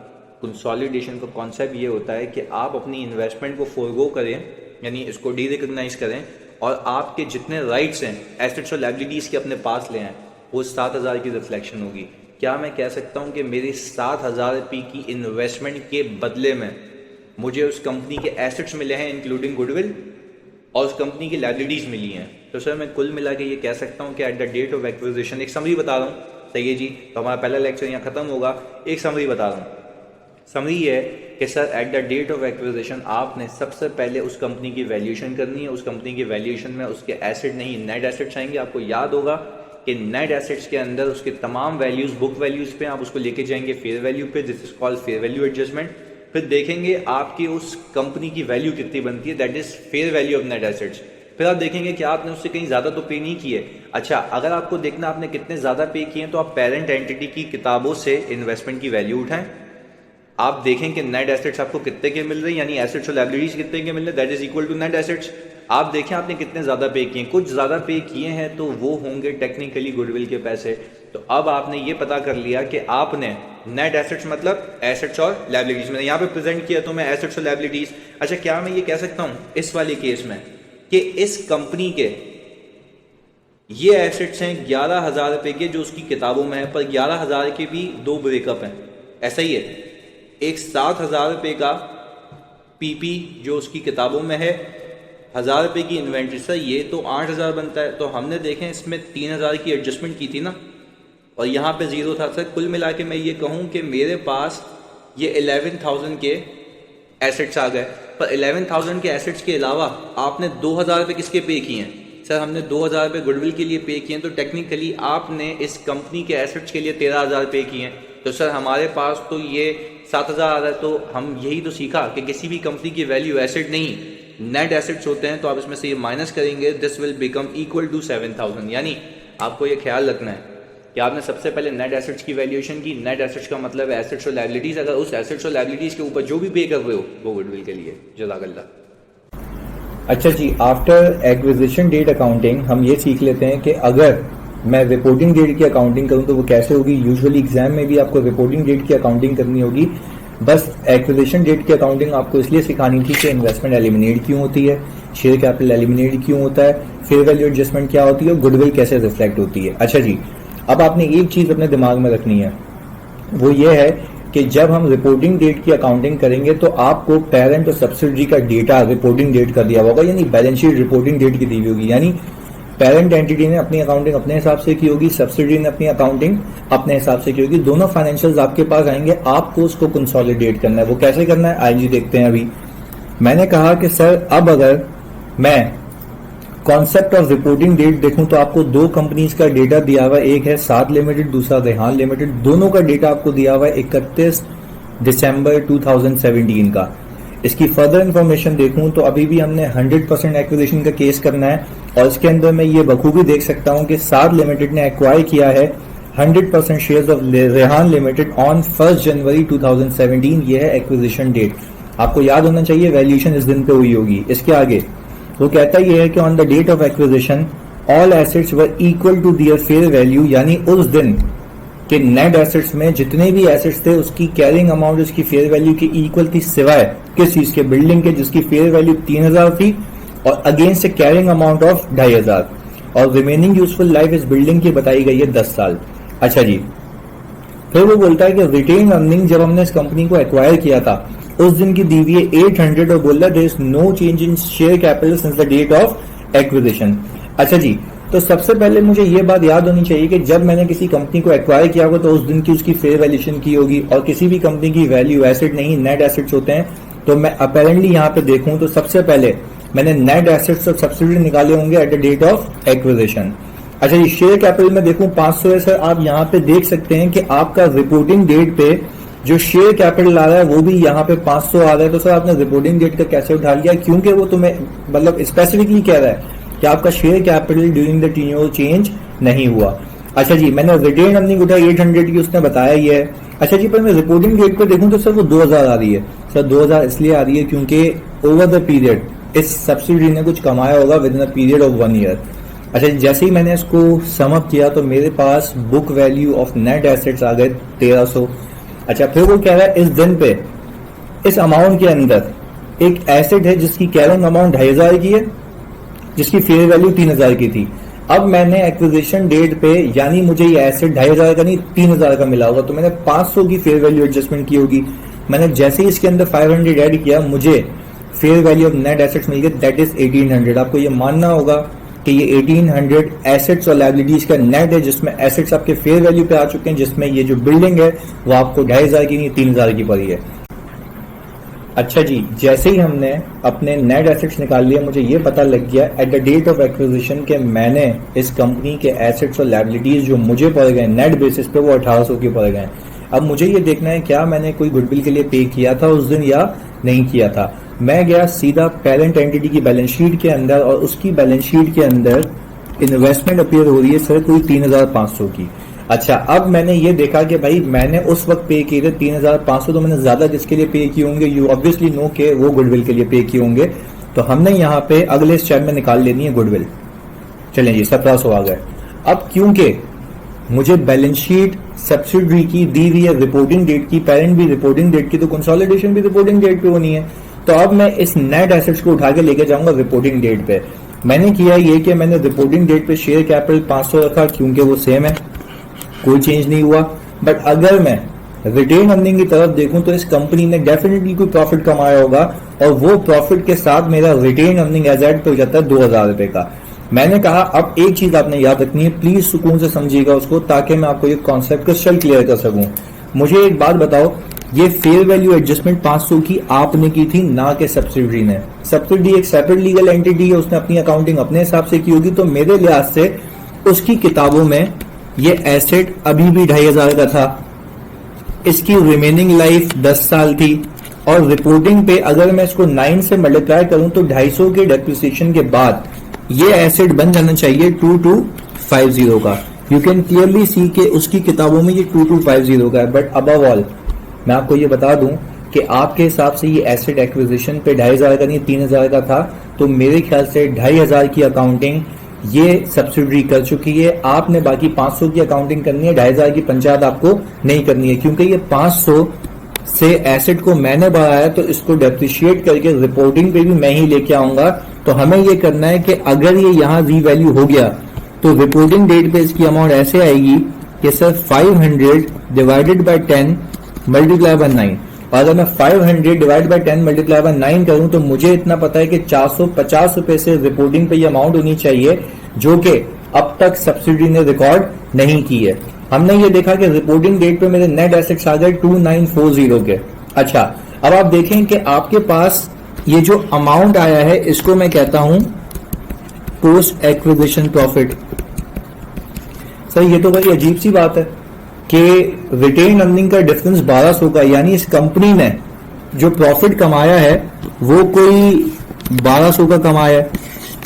कंसोलिडेशन का कॉन्सेप्ट ये होता है कि आप अपनी इन्वेस्टमेंट को फोरगो करें, यानी इसको डी रिकग्नाइज करें, और आपके जितने राइट्स हैं एसेट्स और लायबिलिटीज़ के अपने पास ले आएँ, वो 7,000 की रिफ्लेक्शन होगी। क्या मैं कह सकता हूँ कि मेरी 7,000 रुपये की इन्वेस्टमेंट के बदले में मुझे उस कंपनी के एसेट्स मिले हैं इंक्लूडिंग गुडविल, और उस कंपनी की लायबिलिटीज़ मिली हैं? तो सर मैं कुल मिला के ये कह सकता हूँ कि at the date of acquisition, एक समरी बता रहा हूँ, सही है जी, तो हमारा पहला लेक्चर यहाँ खत्म होगा, एक समरी बता रहा हूँ। समरी ये है कि sir at the date of acquisition आपने सबसे पहले उस कंपनी की वैल्यूएशन करनी है। उस कंपनी की वैल्यूएशन में उसके एसेट नहीं, नेट एसेट्स आएंगे। आपको याद होगा कि नेट एसेट्स के अंदर उसके तमाम वैल्यूज बुक वैल्यूज पे आप उसको लेके जाएंगे फेयर वैल्यू पे, this is called fair value adjustment. फिर देखेंगे आपकी उस कंपनी की वैल्यू कितनी बनती है, that is fair value of net assets. फिर आप देखेंगे कि आपने उससे कहीं ज़्यादा तो पे नहीं किए। अच्छा, अगर आपको देखना आपने कितने ज़्यादा पे किए हैं, तो आप पेरेंट एंटिटी की किताबों से इन्वेस्टमेंट की वैल्यू उठाएं। आप देखें कि नेट एसेट्स आपको कितने के मिल रहे हैं, यानी एसेट्स और लायबिलिटीज कितने के मिल रहे हैं, that is equal to net assets. आप देखें आपने कितने ज़्यादा पे किए हैं, कुछ ज़्यादा पे किए हैं तो वो होंगे टेक्निकली गुडविल के पैसे। तो अब आपने ये पता कर लिया कि आपने नेट एसेट्स मतलब एसेट्स और लायबिलिटीज, मैंने यहाँ पे प्रेजेंट किया तो मैं एसेट्स और लायबिलिटीज। अच्छा, क्या मैं ये कह सकता हूँ इस वाले केस में कि इस कंपनी के ये एसेट्स हैं 11,000 रुपए के जो उसकी किताबों में है, पर 11,000 के भी दो ब्रेकअप हैं, ऐसा ही है। एक 7,000 रुपये का पीपी जो उसकी किताबों में है, 1,000 रुपये की इन्वेंट्री, सर ये तो 8,000 बनता है। तो हमने देखें इसमें 3,000 की एडजस्टमेंट की थी ना, और यहाँ पे ज़ीरो था। सर कुल मिला के मैं ये कहूँ कि मेरे पास ये 11,000 के एसेट्स आ गए, पर 11,000 के एसेट्स के अलावा आपने 2,000 रुपये किसके पे किए हैं? सर हमने 2,000 रुपये गुडविल के लिए पे किए हैं, तो टेक्निकली आपने इस कंपनी के एसेट्स के लिए 13,000 पे किए हैं। तो सर हमारे पास तो ये 7,000 आ रहा है। तो हम यही तो सीखा कि किसी भी कंपनी की वैल्यू एसेट नहीं नेट एसेट्स होते हैं। तो आप इसमें से ये माइनस करेंगे, this will become equal to 7,000। यानी आपको ये ख्याल रखना है कि आपने सबसे पहले नेट एसेट्स की वैल्यूएशन की। नेट एसेट्स का मतलब है एसेट्स और लायबिलिटीज। अगर उस एसेट्स और लायबिलिटीज के ऊपर जो भी पे कर रहे हो वो गुडविल के लिए। जज़ाकल्लाह। अच्छा जी, आफ्टर एक्विजिशन डेट अकाउंटिंग हम ये सीख लेते हैं कि अगर मैं रिपोर्टिंग डेट की अकाउंटिंग करूं तो वो कैसे होगी। यूजुअली एग्जाम में भी आपको रिपोर्टिंग डेट की अकाउंटिंग करनी होगी, बस एक्विजिशन डेट की अकाउंटिंग आपको इसलिए सिखानी थी कि इन्वेस्टमेंट एलिमिनेट क्यों होती है, शेयर कैपिटल एलिमिनेट क्यों होता है, फेयर वैल्यू एडजस्टमेंट क्या होती है और गुडविल कैसे रिफ्लेक्ट होती है। अच्छा जी, अब आपने एक चीज अपने दिमाग में रखनी है, वो ये है कि जब हम रिपोर्टिंग डेट की अकाउंटिंग करेंगे तो आपको पेरेंट और सब्सिडरी का डेटा रिपोर्टिंग डेट का दिया होगा, यानी बैलेंस शीट रिपोर्टिंग डेट की दी हुई होगी। यानी पेरेंट एंटिटी ने अपनी अकाउंटिंग अपने हिसाब से की होगी, सब्सिडरी ने अपनी अकाउंटिंग अपने हिसाब से की होगी। दोनों फाइनेंशियल्स आपके पास आएंगे, आपको उसको कंसोलिडेट करना है। वो कैसे करना है आइए देखते हैं। अभी मैंने कहा कि सर अब अगर मैं कॉन्सेप्ट ऑफ रिपोर्टिंग डेट देखूं तो आपको दो कंपनीज का डेटा दिया हुआ है, एक है साद लिमिटेड, दूसरा रेहान लिमिटेड। दोनों का डेटा आपको दिया हुआ है 31 दिसंबर 2017 का। इसकी फर्दर इंफॉर्मेशन देखूं तो अभी भी हमने 100% एक्विजिशन का केस करना है, और इसके अंदर मैं ये बखूबी देख सकता हूं कि साद लिमिटेड ने एक्वायर किया है 100% shares of Rehan limited on 1 जनवरी 2017। ये है एक्विजिशन डेट। आपको याद होना चाहिए वैल्यूएशन इस दिन पे हुई होगी। इसके आगे वो कहता ये है कि on the date of acquisition all assets were equal to their fair value, यानी उस दिन के नेट एसेट्स में जितने भी एसेट्स थे उसकी कैरिंग अमाउंट उसकी फेयर वैल्यू की इक्वल थी, सिवाय किस चीज के, बिल्डिंग के, जिसकी फेयर वैल्यू 3,000 थी और against A carrying amount of 2,500, और रिमेनिंग यूजफुल लाइफ इस बिल्डिंग की बताई गई है 10 साल। अच्छा जी, फिर वो बोलता है कि रिटेन अर्निंग जब हमने इस कंपनी को एक्वायर किया था उस दिन की दी हुई है 800, और बोल रहा है there is no change in share capital since the date of acquisition. अच्छा जी, तो सबसे पहले मुझे ये बात याद होनी चाहिए कि जब मैंने किसी कंपनी को एक्वायर किया होगा तो उस दिन की उसकी फेयर वैल्यूएशन की होगी, और किसी भी कंपनी की वैल्यू एसेट नहीं नेट एसेट्स होते हैं। तो मैं अपेरेंटली यहाँ पे देखूं तो सबसे पहले मैंने नेट एसेट्स और सब्सिडी निकाले होंगे at the date of acquisition. अच्छा जी, शेयर कैपिटल में देखूं 500 है सर। आप यहाँ पे देख सकते हैं कि आपका रिपोर्टिंग डेट पे जो शेयर कैपिटल आ रहा है वो भी यहाँ पे 500 आ रहा है। तो सर आपने रिपोर्टिंग डेट का कैसे उठा लिया? क्योंकि वो तुम्हें मतलब स्पेसिफिकली कह रहा है कि आपका share capital during the tenure change नहीं हुआ। अच्छा जी, मैंने रिटेन अर्निंग उठाई 800 की, उसने बताया ही है। अच्छा जी, पर मैं रिपोर्टिंग डेट पे देखूं तो सर वो 2000 आ रही है। सर 2000 इसलिए आ रही है क्योंकि ओवर द पीरियड इस सब्सिडी ने कुछ कमाया होगा with in a period of 1 year. अच्छा जी, जैसे ही मैंने इसको सम अप किया तो मेरे पास book value of net assets आ गए 1300। अच्छा, फिर वो कह रहा है इस दिन पे इस अमाउंट के अंदर एक एसेट है जिसकी कैरिंग अमाउंट 2500 की है, जिसकी फेयर वैल्यू 3000 की थी। अब मैंने एक्विजिशन डेट पे यानी मुझे ये एसेट 2500 का नहीं 3000 का मिला होगा, तो मैंने 500 की फेयर वैल्यू एडजस्टमेंट की होगी। मैंने जैसे ही इसके अंदर 500 ऐड किया, मुझे fair value of net assets मिल गए, दैट इज 1800। आपको ये मानना होगा कि ये 1800 एसेट्स और लायबिलिटीज का नेट है, जिसमें एसेट्स आपके फेयर वैल्यू पे आ चुके हैं, जिसमें ये जो बिल्डिंग है वो आपको 2500 की नहीं 3000 की पड़ी है। अच्छा जी, जैसे ही हमने अपने नेट एसेट्स निकाल लिया, मुझे ये पता लग गया at the date of acquisition के मैंने इस कंपनी के एसेट्स और लायबिलिटीज जो मुझे पड़ गए नेट बेसिस पे वो 1800 के पड़ गए। अब मुझे ये देखना है क्या मैंने कोई गुडविल के लिए पे किया था उस दिन या नहीं किया था। मैं गया सीधा पेरेंट एंटिटी की बैलेंस शीट के अंदर, और उसकी बैलेंस शीट के अंदर इन्वेस्टमेंट अपीयर हो रही है सर कोई 3500 की। अच्छा, अब मैंने ये देखा कि भाई मैंने उस वक्त पे किए थे 3500, तो मैंने ज्यादा किसके लिए पे किए होंगे? यू ऑब्वियसली नो के वो गुडविल के लिए पे किए होंगे। तो हमने यहाँ पे अगले स्टेप में निकाल लेनी है गुडविल। चलें जी, 1700 आ गए। अब क्योंकि मुझे बैलेंस शीट सब्सिडरी की दी हुई है रिपोर्टिंग डेट की, पेरेंट भी रिपोर्टिंग डेट की, तो कंसोलिडेशन भी रिपोर्टिंग डेट पे होनी है। तो अब मैं इस नेट एसेट्स को उठा के लेके जाऊंगा रिपोर्टिंग डेट पे। मैंने किया ये कि मैंने रिपोर्टिंग डेट पे शेयर कैपिटल 500 रखा क्योंकि वो सेम है, कोई चेंज नहीं हुआ। बट अगर मैं रिटेन अर्निंग की तरफ देखूं तो इस कंपनी ने डेफिनेटली कोई प्रॉफिट कमाया होगा, और वो प्रॉफिट के साथ मेरा रिटेन अर्निंग एज एड पे हो जाता है 2000 रुपए का। मैंने कहा अब एक चीज आपने याद रखनी है, प्लीज सुकून से समझिएगा उसको, ताकि मैं आपको ये कॉन्सेप्ट क्रिस्टल क्लियर कर सकूं। मुझे एक बात बताओ, ये फेयर वैल्यू एडजस्टमेंट 500 की आपने की थी, ना कि सब्सिडी ने। सब्सिडी एक सेपरेट लीगल एंटिटी है, उसने अपनी अकाउंटिंग अपने हिसाब से की होगी। तो मेरे लिहाज से उसकी किताबों में ये एसेट अभी भी 2500 का था, इसकी रिमेनिंग लाइफ 10 साल थी, और रिपोर्टिंग पे अगर मैं इसको 9 से मल्टीप्लाई करूं तो 250 के डेप्रिसिएशन के बाद ये एसेट बन जाना चाहिए 2250 का। यू कैन क्लियरली सी के उसकी किताबों में ये 2250 का है। बट अबव ऑल मैं आपको ये बता दूं कि आपके हिसाब से ये एसेट एक्विजिशन पे 2500 का नहीं 3000 का था, तो मेरे ख्याल से 2500 की अकाउंटिंग ये सब्सिडी कर चुकी है। आपने बाकी 500 की अकाउंटिंग करनी है, 2500 की पंचायत आपको नहीं करनी है, क्योंकि ये 500 से एसेट को मैंने बढ़ाया, तो इसको डेप्रिशिएट करके रिपोर्टिंग पे भी मैं ही लेके आऊंगा। तो हमें ये करना है कि अगर ये यहाँ रीवैल्यू हो गया तो रिपोर्टिंग डेट पे इसकी अमाउंट ऐसे आएगी कि sir 500 divided by 10 multiply by 9। और अगर मैं 500 डिवाइड बाय 10 मल्टीप्लाई बाय 9 करूं तो मुझे इतना पता है कि 450 रुपए से रिपोर्टिंग पे ये अमाउंट होनी चाहिए, जो कि अब तक सब्सिडी ने रिकॉर्ड नहीं की है। हमने ये देखा कि रिपोर्टिंग डेट पे मेरे नेट एसेट्स आ गए 2940 के। अच्छा, अब आप देखें कि आपके पास ये जो अमाउंट आया है इसको मैं कहता हूं पोस्ट एक्विजिशन प्रॉफिट। सर ये तो बड़ी अजीब सी बात है कि रिटेन अर्निंग का डिफरेंस 1200 का, यानी इस कंपनी ने जो प्रॉफिट कमाया है वो कोई 1200 का कमाया है।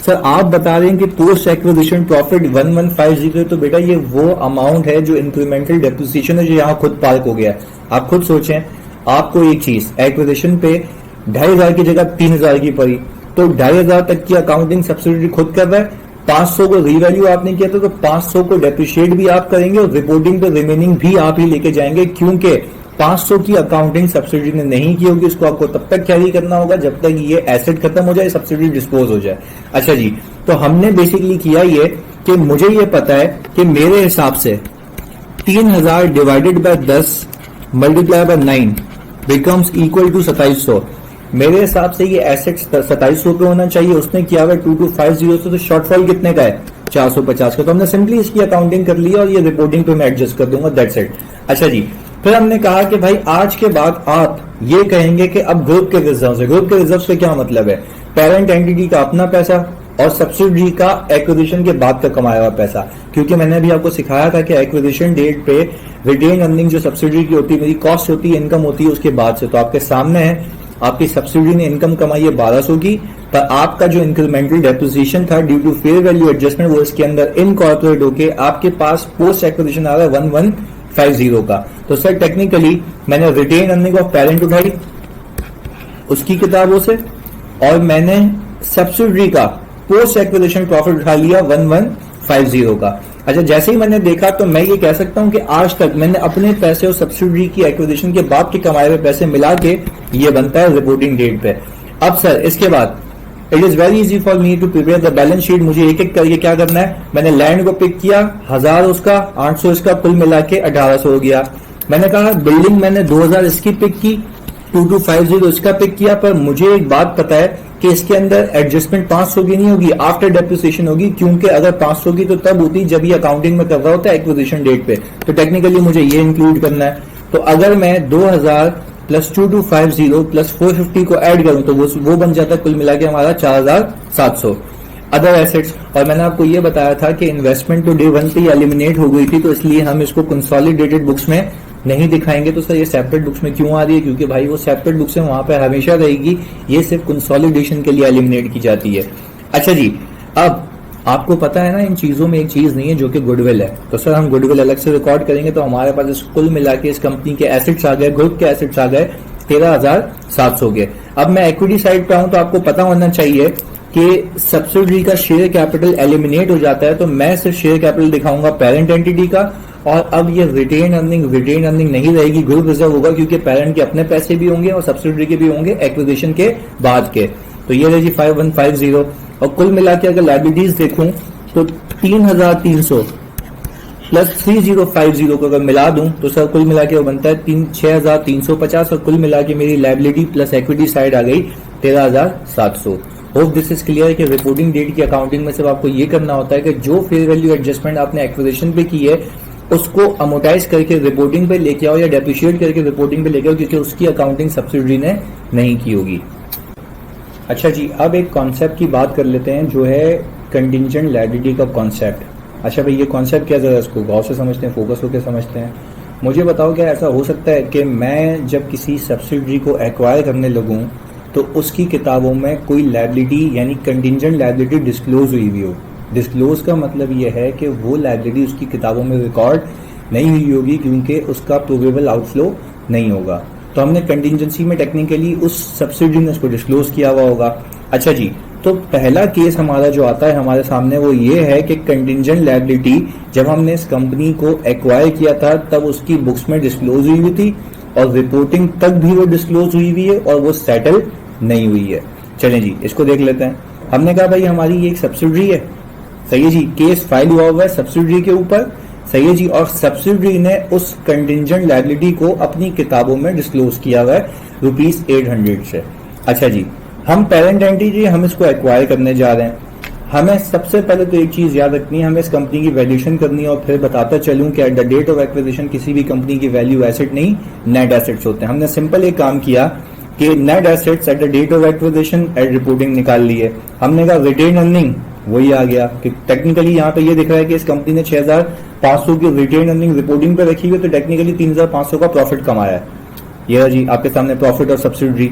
सर आप बता रहे हैं कि पोस्ट एक्विजिशन प्रॉफिट 1150, तो बेटा ये वो अमाउंट है जो इंक्रीमेंटल डेप्रिसिएशन है जो यहाँ खुद पार्क हो गया। आप खुद सोचें, आपको एक चीज एक्विजिशन पे 2500 की जगह 3000 की पड़ी, तो 2500 तक की अकाउंटिंग सब्सिडी खुद कर रहा है। 500 को रीवैल्यू आपने किया था, तो 500 को डेप्रिशिएट भी आप करेंगे और रिपोर्टिंग पे रिमेनिंग भी आप ही लेके जाएंगे, क्योंकि 500 की अकाउंटिंग सब्सिडी ने नहीं की होगी। इसको आपको तब तक कैरी करना होगा जब तक ये एसेट खत्म हो जाए, सब्सिडी डिस्पोज हो जाए। अच्छा जी, तो हमने बेसिकली किया ये कि मुझे ये पता है कि मेरे हिसाब से 3000 divided by 10 multiply by 9 becomes equal to 2700। मेरे हिसाब से ये एसेट 2700 पे होना चाहिए, उसने किया हुआ 2250 से, तो शॉर्टफॉल कितने का है 450 का। तो हमने सिंपली इसकी अकाउंटिंग कर ली और ये रिपोर्टिंग पे मैं एडजस्ट कर दूंगा, दैट्स इट। अच्छा जी, फिर हमने कहा कि भाई आज के बाद आप ये कहेंगे कि अब ग्रुप के रिजर्व है। ग्रुप के रिजर्व से क्या मतलब है, पेरेंट एंटिटी का अपना पैसा और सब्सिडरी का एक्विजिशन के बाद का कमाया हुआ पैसा। क्योंकि मैंने अभी आपको सिखाया था कि एक्विजिशन डेट पे रिटेन अर्निंग जो सब्सिडरी की होती है, मेरी कॉस्ट होती है, इनकम होती है उसके बाद से। तो आपके सामने है, आपकी सब्सिडी ने इनकम कमाई है 1200 की, पर आपका जो इंक्रीमेंटल डेप्रिसिएशन था due to fair value adjustment वो इसके अंदर इनकॉर्पोरेट होके आपके पास पोस्ट एक्विजिशन आ रहा है 1150 का। तो सर टेक्निकली मैंने रिटेन अर्निंग ऑफ पेरेंट उठाई उसकी किताबों से और मैंने सब्सिडरी का पोस्ट एक्विजिशन प्रॉफिट उठा लिया 1150 का। अच्छा, जैसे ही मैंने देखा तो मैं ये कह सकता हूं कि आज तक मैंने अपने पैसे और सब्सिडरी की एक्विजिशन के बाद के कमाए हुए पैसे मिला के ये बनता है रिपोर्टिंग डेट पे। अब सर इसके बाद it is very easy for me to prepare the balance sheet. मुझे एक एक करके क्या करना है, मैंने लैंड को पिक किया 1000 उसका, 800 इसका, कुल मिला के 1800 हो गया। मैंने कहा बिल्डिंग मैंने 2000 इसकी पिक की, 2250 इसका पिक किया, पर मुझे एक बात पता है कि इसके अंदर एडजस्टमेंट 500 की नहीं होगी, आफ्टर डेप्रिसिएशन होगी। क्योंकि अगर 500 की तो तब होती जब ये अकाउंटिंग में कर रहा होता है एक्विजिशन डेट पे, तो टेक्निकली मुझे ये इंक्लूड करना है। तो अगर मैं 2000 प्लस 2250 प्लस 450 को ऐड करूं तो वो बन जाता है कुल मिला के हमारा 4700। अदर एसेट्स, और मैंने आपको ये बताया था कि इन्वेस्टमेंट तो डे 1 पे ही एलिमिनेट हो गई थी, तो इसलिए हम इसको कंसोलिडेटेड बुक्स में नहीं दिखाएंगे। तो सर ये सेपरेट बुक्स में क्यों आ रही है, क्योंकि भाई वो सेपरेट बुक्स है, वहां पे हमेशा रहेगी, ये सिर्फ कंसोलिडेशन के लिए एलिमिनेट की जाती है। अच्छा जी, अब आपको पता है ना इन चीजों में एक चीज नहीं है जो कि गुडविल है। तो सर हम गुडविल अलग से रिकॉर्ड करेंगे, तो हमारे पास इस कुल मिला के इस कंपनी के एसेट्स आ गए, ग्रुप के एसेट्स आ गए 13700 के। अब मैं इक्विटी साइड पे आऊं तो आपको पता होना चाहिए कि सब्सिडरी का शेयर कैपिटल एलिमिनेट हो जाता है, तो मैं सिर्फ शेयर कैपिटल दिखाऊंगा पेरेंट एंटिटी का। और अब ये रिटेन अर्निंग नहीं रहेगी, ग्रुप रिजर्व होगा, क्योंकि पेरेंट के अपने पैसे भी होंगे और सब्सिडरी के भी होंगे एक्विजिशन के बाद के। तो ये रही 5150। और कुल मिला के अगर लायबिलिटीज देखूं तो 3300 प्लस 3050 को अगर मिला दूं तो सर कुल मिला के वो बनता है 6350, और कुल मिला के मेरी लायबिलिटी प्लस इक्विटी साइड आ गई 13700। होप दिस इज क्लियर कि रिपोर्टिंग डेट की अकाउंटिंग में सिर्फ आपको ये करना होता है कि जो फेयर वैल्यू एडजस्टमेंट आपने एक्विजिशन पे की है उसको अमोटाइज करके रिपोर्टिंग पे लेके आओ या डेप्रिशिएट करके रिपोर्टिंग पे लेके आओ, क्योंकि उसकी अकाउंटिंग सब्सिडरी ने नहीं की होगी। अच्छा जी, अब एक कॉन्सेप्ट की बात कर लेते हैं जो है कंटिंजेंट लायबिलिटी का कॉन्सेप्ट। अच्छा भाई, ये कॉन्सेप्ट क्या, जरा इसको गौर से समझते हैं, फोकस होकर समझते हैं। मुझे बताओ क्या ऐसा हो सकता है कि मैं जब किसी सब्सिडरी को एक्वायर करने लगूं तो उसकी किताबों में कोई लायबिलिटी यानी कंटिंजेंट लायबिलिटी डिस्क्लोज हुई हुई हो। डिस्क्लोज का मतलब ये है कि वो लायबिलिटी उसकी किताबों में रिकॉर्ड नहीं हुई होगी, क्योंकि उसका प्रूवेबल आउटफ्लो नहीं होगा। तो हमने कंटिंजेंसी में टेक्निकली उस सब्सिडी ने उसको डिस्क्लोज किया हुआ होगा। अच्छा जी, तो पहला केस हमारा जो आता है हमारे सामने वो ये है कि कंटिंजेंट लायबिलिटी जब हमने इस कंपनी को एक्वायर किया था तब उसकी बुक्स में डिस्क्लोज हुई हुई थी और रिपोर्टिंग तक भी वो डिस्क्लोज हुई हुई है और वो सेटल नहीं हुई है। चलें जी, इसको देख लेते हैं। हमने कहा भाई हमारी ये एक सब्सिडरी है, सही है जी, केस फाइल हुआ हुआ है सब्सिडरी के ऊपर, सही है जी, और सब्सिडरी ने उस कंटिंजेंट लायबिलिटी को अपनी किताबों में डिस्क्लोज किया हुआ है ₹800 से। अच्छा जी, हम पेरेंट एंटिटी हम इसको एक्वायर करने जा रहे हैं। हमें सबसे पहले तो एक चीज याद रखनी है, हमें इस कंपनी की वैल्यूएशन करनी है और फिर बताता चलूं कि at the date of acquisition किसी भी कंपनी की वैल्यू एसेट नहीं नेट एसेट्स होते हैं। हमने सिंपल एक काम किया कि net assets at the date of acquisition at reporting निकाल लिए। हमने कहा रिटेन अर्निंग वही आ गया कि टेक्निकली यहाँ पे ये दिख रहा है कि इस कंपनी ने 6500 की रिटेन अर्निंग रिपोर्टिंग पे रखी हुई, तो टेक्निकली 3500 का प्रॉफिट कमाया है। ये जी आपके सामने प्रॉफिट और सब्सिडरी।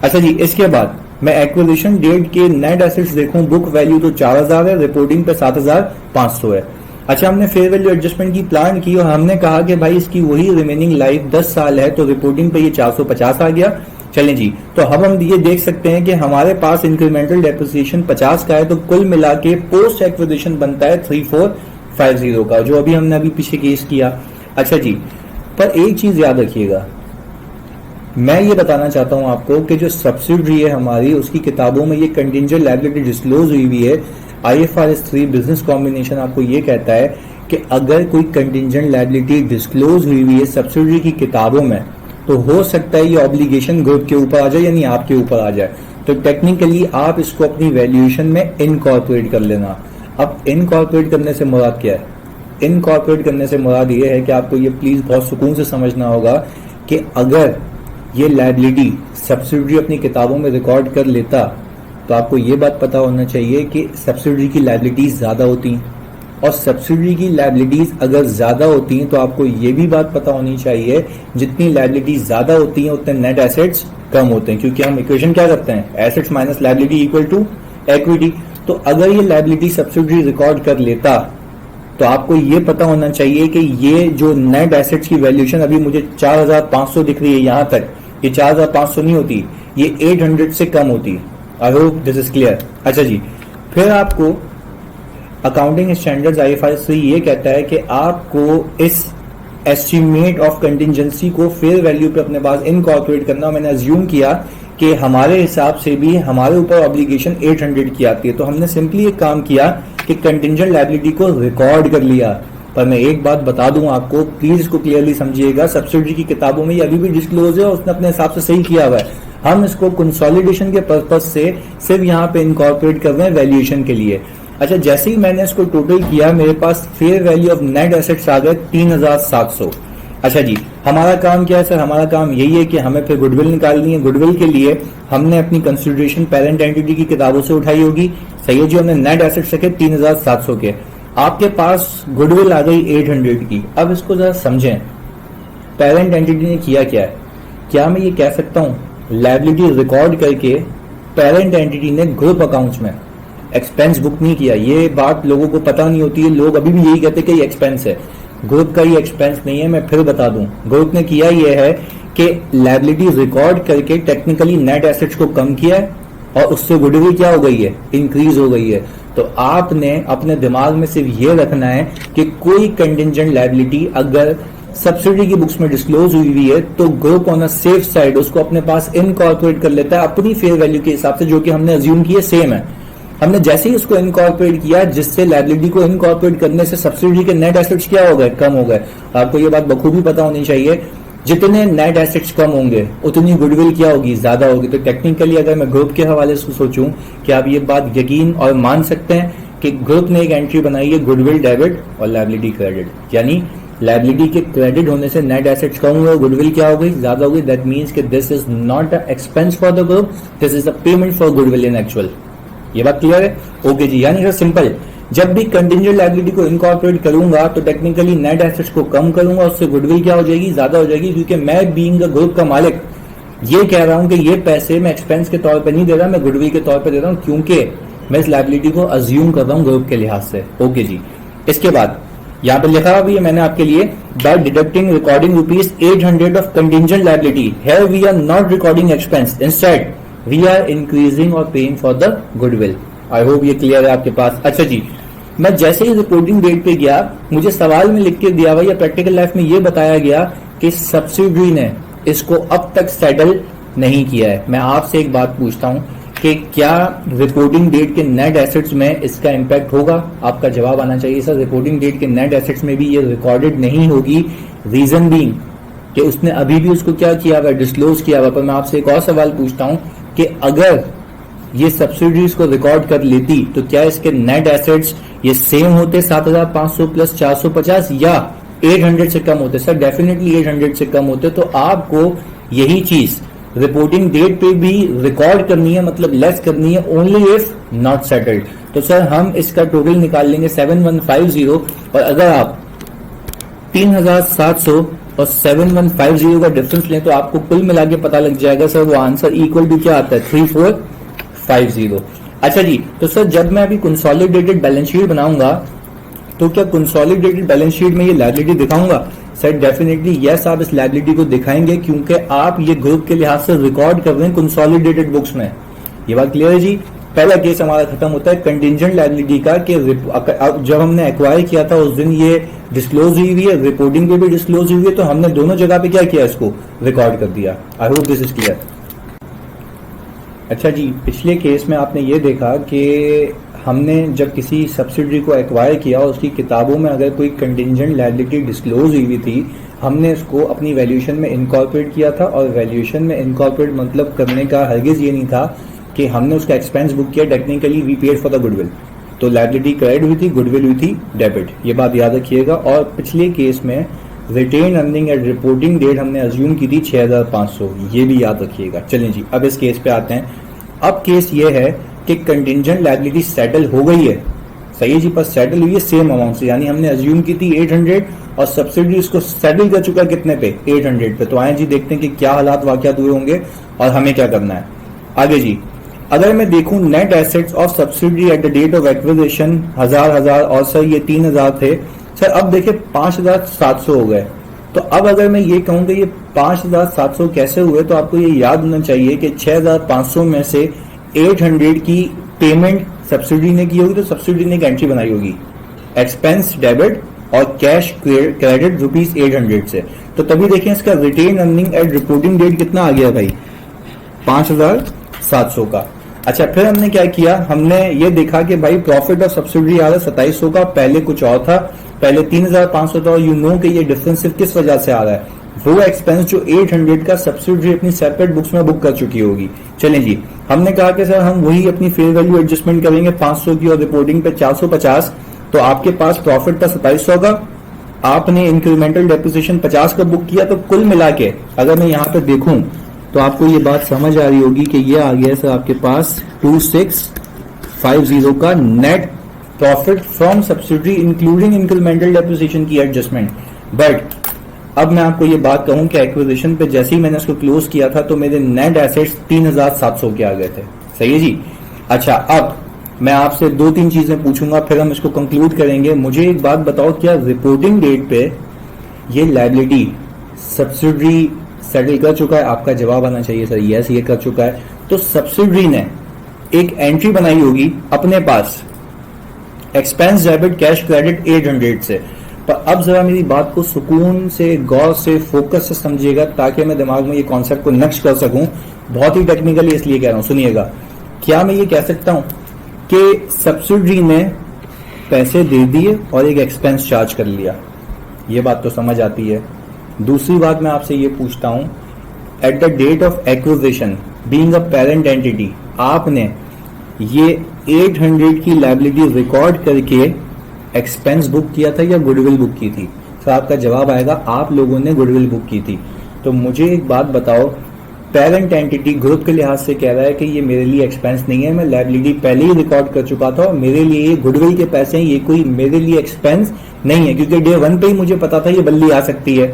अच्छा जी, इसके बाद मैं एक्विजिशन डेट के नेट एसेट्स देखूं, बुक वैल्यू तो 4000 है, रिपोर्टिंग पे 7500 है। अच्छा, हमने फेयर वैल्यू एडजस्टमेंट की प्लान की और हमने कहा कि भाई इसकी वही रिमेनिंग लाइफ 10 साल है, तो रिपोर्टिंग पे ये 450 आ गया। चलें जी, तो अब हम ये देख सकते हैं कि हमारे पास इंक्रीमेंटल डेप्रिसिएशन 50 का है, तो कुल मिला के पोस्ट एक्विजिशन बनता है 3450 का, जो अभी हमने अभी पीछे केस किया। अच्छा जी, पर एक चीज याद रखिएगा, मैं ये बताना चाहता हूं आपको कि जो सब्सिडरी है हमारी उसकी किताबों में ये कंटिंजेंट लायबिलिटी डिस्क्लोज हुई हुई है। IFRS 3 बिजनेस कॉम्बिनेशन आपको ये कहता है कि अगर कोई कंटिंजेंट लायबिलिटी डिस्क्लोज हुई हुई है सब्सिडरी की किताबों में तो हो सकता है ये ऑब्लिगेशन ग्रुप के ऊपर आ जाए यानी आपके ऊपर आ जाए। तो टेक्निकली आप इसको अपनी वैल्यूएशन में इनकॉर्पोरेट कर लेना। अब इनकॉर्पोरेट करने से मुराद क्या है? इनकॉर्पोरेट करने से मुराद ये है कि आपको ये प्लीज बहुत सुकून से समझना होगा कि अगर ये लायबिलिटी सब्सिडरी अपनी किताबों में रिकॉर्ड कर लेता तो आपको ये बात पता होना चाहिए कि सब्सिडरी की लायबिलिटीज ज्यादा होती हैं, और सब्सिडरी की लायबिलिटीज अगर ज्यादा होती हैं तो आपको ये भी बात पता होनी चाहिए जितनी लायबिलिटीज ज्यादा होती हैं उतने नेट एसेट्स कम होते हैं, क्योंकि हम इक्वेशन क्या करते हैं, assets minus liability equal to equity. तो अगर ये लायबिलिटी सब्सिडरी रिकॉर्ड कर लेता तो आपको ये पता होना चाहिए कि ये जो नेट एसेट्स की वैल्यूएशन अभी मुझे 4500 दिख रही है, यहां तक ये 4500 नहीं होती, ये 800 से कम होती। I hope this is clear. अच्छा जी, फिर आपको अकाउंटिंग स्टैंडर्ड्स IFRS ये कहता है कि आपको इस एस्टिमेट ऑफ कंटिजेंसी को फेयर वैल्यू पे अपने पास इनकॉर्पोरेट करना। मैंने अज्यूम किया कि हमारे हिसाब से भी हमारे ऊपर ऑब्लिगेशन 800 की आती है, तो हमने सिंपली एक काम किया कि कंटिजेंट लायबिलिटी को रिकॉर्ड कर लिया। पर मैं एक बात बता दूं आपको, प्लीज इसको क्लियरली समझिएगा, सब्सिडरी की किताबों में ये अभी भी डिस्क्लोज है और उसने अपने हिसाब से सही किया हुआ है। हम इसको कंसोलिडेशन के पर्पज से सिर्फ यहाँ पे इनकॉर्पोरेट कर रहे हैं वैल्यूएशन के लिए। अच्छा, जैसे ही मैंने इसको टोटल किया मेरे पास fair value of net assets आ गए 3700। अच्छा जी, हमारा काम क्या है सर? हमारा काम यही है कि हमें फिर गुडविल निकालनी है। गुडविल के लिए हमने अपनी कंसिडरेशन पेरेंट एंटिटी की किताबों से उठाई होगी, सही है जी। हमने नेट एसेट्स रखे 3700 के, आपके पास गुडविल आ गई 800 की। अब इसको जरा समझें, पेरेंट एंटिटी ने किया क्या है? क्या मैं ये कह सकता हूं लायबिलिटी रिकॉर्ड करके पेरेंट एंटिटी ने ग्रुप अकाउंट्स में एक्सपेंस बुक नहीं किया? ये बात लोगों को पता नहीं होती है, लोग अभी भी यही कहते हैं कि ये एक्सपेंस है। ग्रुप का ये एक्सपेंस नहीं है, मैं फिर बता दूं। ग्रुप ने किया ये है कि लायबिलिटी रिकॉर्ड करके टेक्निकली नेट एसेट्स को कम किया है और उससे गुडविल क्या हो गई है, इंक्रीज हो गई है। तो आपने अपने दिमाग में सिर्फ ये रखना है कि कोई कंटिजेंट लायबिलिटी अगर सब्सिडी की बुक्स में डिस्क्लोज हुई है तो group on a safe side उसको अपने पास इनकॉर्पोरेट कर लेता है अपनी फेयर वैल्यू के हिसाब से, जो कि हमने अज्यूम किया सेम है। हमने जैसे ही उसको इनकॉर्पोरेट किया, जिससे लायबिलिटी को इनकॉर्पोरेट करने से सब्सिडी के नेट एसेट्स क्या हो गए, कम हो गए। आपको ये बात बखूबी पता होनी चाहिए, जितने नेट एसेट्स कम होंगे उतनी गुडविल क्या होगी, ज्यादा होगी। तो टेक्निकली अगर मैं ग्रुप के हवाले से सोचूं कि आप ये बात यकीन और मान सकते हैं कि ग्रुप ने एक एंट्री बनाई है गुडविल डेबिट और लायबिलिटी क्रेडिट, यानी लायबिलिटी के क्रेडिट होने से नेट एसेट्स कम हुए, गुडविल क्या हो गई, ज्यादा हो गई। दैट मीन्स कि this is not a expense for the group, this is a payment for goodwill in actual. ये बात क्लियर है? ओके जी, यानी सिंपल, जब भी कंटिजेंट लायबिलिटी को इनकॉर्पोरेट करूंगा तो टेक्निकली नेट एसेट्स को कम करूंगा, उससे गुडविल क्या हो जाएगी, ज्यादा हो जाएगी। क्योंकि मैं बीइंग अ ग्रुप का मालिक ये कह रहा हूं कि ये पैसे मैं एक्सपेंस के तौर पे नहीं दे रहा, मैं गुडविल के तौर पे दे रहा हूं, क्योंकि मैं इस लायबिलिटी को अज्यूम कर रहा हूं ग्रुप के लिहाज से। ओके जी, इसके बाद यहाँ पे लिखा हुआ भी है मैंने आपके लिए, by deducting recording ₹800 of contingent liability, here we are not recording expense, instead we are increasing और paying for the goodwill. I hope ये क्लियर है आपके पास। अच्छा जी, मैं जैसे ही रिपोर्टिंग डेट पे गया, मुझे सवाल में लिख के दिया हुआ या प्रैक्टिकल लाइफ में ये बताया गया कि सब्सिडरी ने इसको अब तक सेटल नहीं किया है। मैं आपसे एक बात पूछता हूं कि क्या रिपोर्टिंग डेट के नेट एसेट्स में इसका इम्पैक्ट होगा? आपका जवाब आना चाहिए सर, रिपोर्टिंग डेट के नेट एसेट्स में भी ये रिकॉर्डेड नहीं होगी। रीजन बीइंग कि उसने अभी भी उसको क्या किया हुआ, डिस्क्लोज किया हुआ। पर मैं आपसे एक और सवाल पूछता हूं कि अगर ये सब्सिडीज को रिकॉर्ड कर लेती तो क्या इसके नेट एसेट्स ये सेम होते 7500 प्लस 450 या 800 से कम होते? सर डेफिनेटली 800 से कम होते। तो आपको यही चीज रिपोर्टिंग डेट पे भी रिकॉर्ड करनी है, मतलब लेस करनी है, ओनली इफ नॉट सेटल्ड। तो सर हम इसका टोटल निकाल लेंगे 7150, और अगर आप 3700 और 7150 का डिफरेंस लें तो आपको कुल मिला के पता लग जाएगा सर वो आंसर इक्वल टू क्या आता है, 3450। अच्छा जी, तो सर जब मैं अभी कंसोलिडेटेड बैलेंस शीट बनाऊंगा तो क्या कंसोलिडेटेड बैलेंस शीट में ये लायबिलिटी दिखाऊंगा? सर डेफिनेटली यस, आप इस लायबिलिटी को दिखाएंगे क्योंकि आप ये ग्रुप के लिहाज से रिकॉर्ड कर रहे हैं कंसोलिडेटेड बुक्स में। ये बात क्लियर है जी? पहला केस हमारा खत्म होता है कंटिजेंट लायबिलिटी का कि जब हमने एक्वायर किया था उस दिन ये डिस्क्लोज हुई है, रिपोर्टिंग पे भी डिस्क्लोज हुई है, तो हमने दोनों जगह पे क्या किया, इसको रिकॉर्ड कर दिया। I hope this is clear. अच्छा जी, पिछले केस में आपने ये देखा कि हमने जब किसी सब्सिडरी को एक्वायर किया उसकी किताबों में अगर कोई कंटिजेंट लायबिलिटी डिस्क्लोज हुई थी हमने इसको अपनी वैल्यूएशन में इनकॉर्पोरेट किया था, और वैल्यूएशन में इनकॉर्पोरेट मतलब करने का हरगिज ये नहीं था कि हमने उसका एक्सपेंस बुक किया, technically we paid for the goodwill. तो लायबिलिटी क्रेडिट हुई थी, गुडविल हुई थी डेबिट, ये बात याद रखिएगा। और पिछले केस में retain earning at reporting date हमने अज्यूम की थी 6500, ये भी याद रखिएगा। चलिए जी, अब इस केस पे आते हैं। अब केस ये है कि कंटिंजेंट लायबिलिटी सेटल हो गई है, सही है जी, पर सेटल हुई है सेम अमाउंट से, यानी हमने अज्यूम की थी 800 और सब्सिडी उसको सेटल कर चुका कितने पे, 800 पे। तो आए जी देखते हैं कि क्या हालात वाकयात हुए होंगे और हमें क्या करना है आगे जी। अगर मैं देखूं net assets of subsidy at the date of acquisition 1000 और सर ये 3000 थे सर, अब देखिए 5700 हो गए। तो अब अगर मैं ये कहूं कि ये 5700 कैसे हुए, तो आपको ये याद होना चाहिए कि 6500 में से 800 की पेमेंट सब्सिडी ने की होगी, तो सब्सिडी ने एक एंट्री बनाई होगी एक्सपेंस डेबिट और कैश क्रेडिट ₹800 से। तो तभी देखें इसका retain earning at reporting date कितना आ गया भाई, 5700 का। अच्छा, फिर हमने क्या किया, हमने ये देखा कि भाई प्रॉफिट ऑफ सब्सिडी आ रहा है 2700 का, पहले कुछ और था, पहले 3500 था। और यू नो कि ये डिफरेंस सिर्फ किस वजह से आ रहा है, वो एक्सपेंस जो 800 का सब्सिडी अपनी सेपरेट बुक्स में बुक कर चुकी होगी। चलें जी, हमने कहा कि सर हम वही अपनी फेयर वैल्यू एडजस्टमेंट करेंगे 500 की और रिपोर्टिंग पे 450। तो आपके पास प्रॉफिट था 2700 का, आपने इंक्रीमेंटल डेप्रिसिएशन 50 का बुक किया, तो कुल मिला के अगर मैं यहाँ पे देखूं तो आपको ये बात समझ आ रही होगी कि ये आ गया सर आपके पास 2650 का net profit from subsidy including incremental depreciation की एडजस्टमेंट। बट अब मैं आपको ये बात कहूं कि एक्विजिशन पे जैसे ही मैंने इसको क्लोज किया था तो मेरे नेट एसेट्स 3700 के आ गए थे, सही है जी। अच्छा, अब मैं आपसे 2-3 चीजें पूछूंगा, फिर हम इसको कंक्लूड करेंगे। मुझे एक बात बताओ, क्या रिपोर्टिंग डेट पे ये लायबिलिटी सब्सिडी सेटल कर चुका है? आपका जवाब आना चाहिए सर यस, ये कर चुका है। तो सब्सिडी ने एक एंट्री बनाई होगी अपने पास एक्सपेंस डेबिट कैश क्रेडिट 800 से। पर अब जरा मेरी बात को सुकून से, गौर से, फोकस से समझिएगा ताकि मैं दिमाग में ये कॉन्सेप्ट को नक्श कर सकूं। बहुत ही टेक्निकली इसलिए कह रहा हूं, सुनिएगा। क्या मैं ये कह सकता हूं कि सब्सिडी ने पैसे दे दिए और एक एक्सपेंस चार्ज कर लिया, ये बात तो समझ आती है। दूसरी बात मैं आपसे ये पूछता हूं, at the date of acquisition being a parent entity, आपने ये 800 की लायबिलिटी रिकॉर्ड करके एक्सपेंस बुक किया था या गुडविल बुक की थी? तो आपका जवाब आएगा आप लोगों ने गुडविल बुक की थी। तो मुझे एक बात बताओ, पेरेंट एंटिटी ग्रुप के लिहाज से कह रहा है कि ये मेरे लिए एक्सपेंस नहीं है, मैं लायबिलिटी पहले ही रिकॉर्ड कर चुका था और मेरे लिए ये गुडविल के पैसे हैं, ये कोई मेरे लिए एक्सपेंस नहीं है, क्योंकि डे 1 पे ही मुझे पता था ये बल्ली आ सकती है।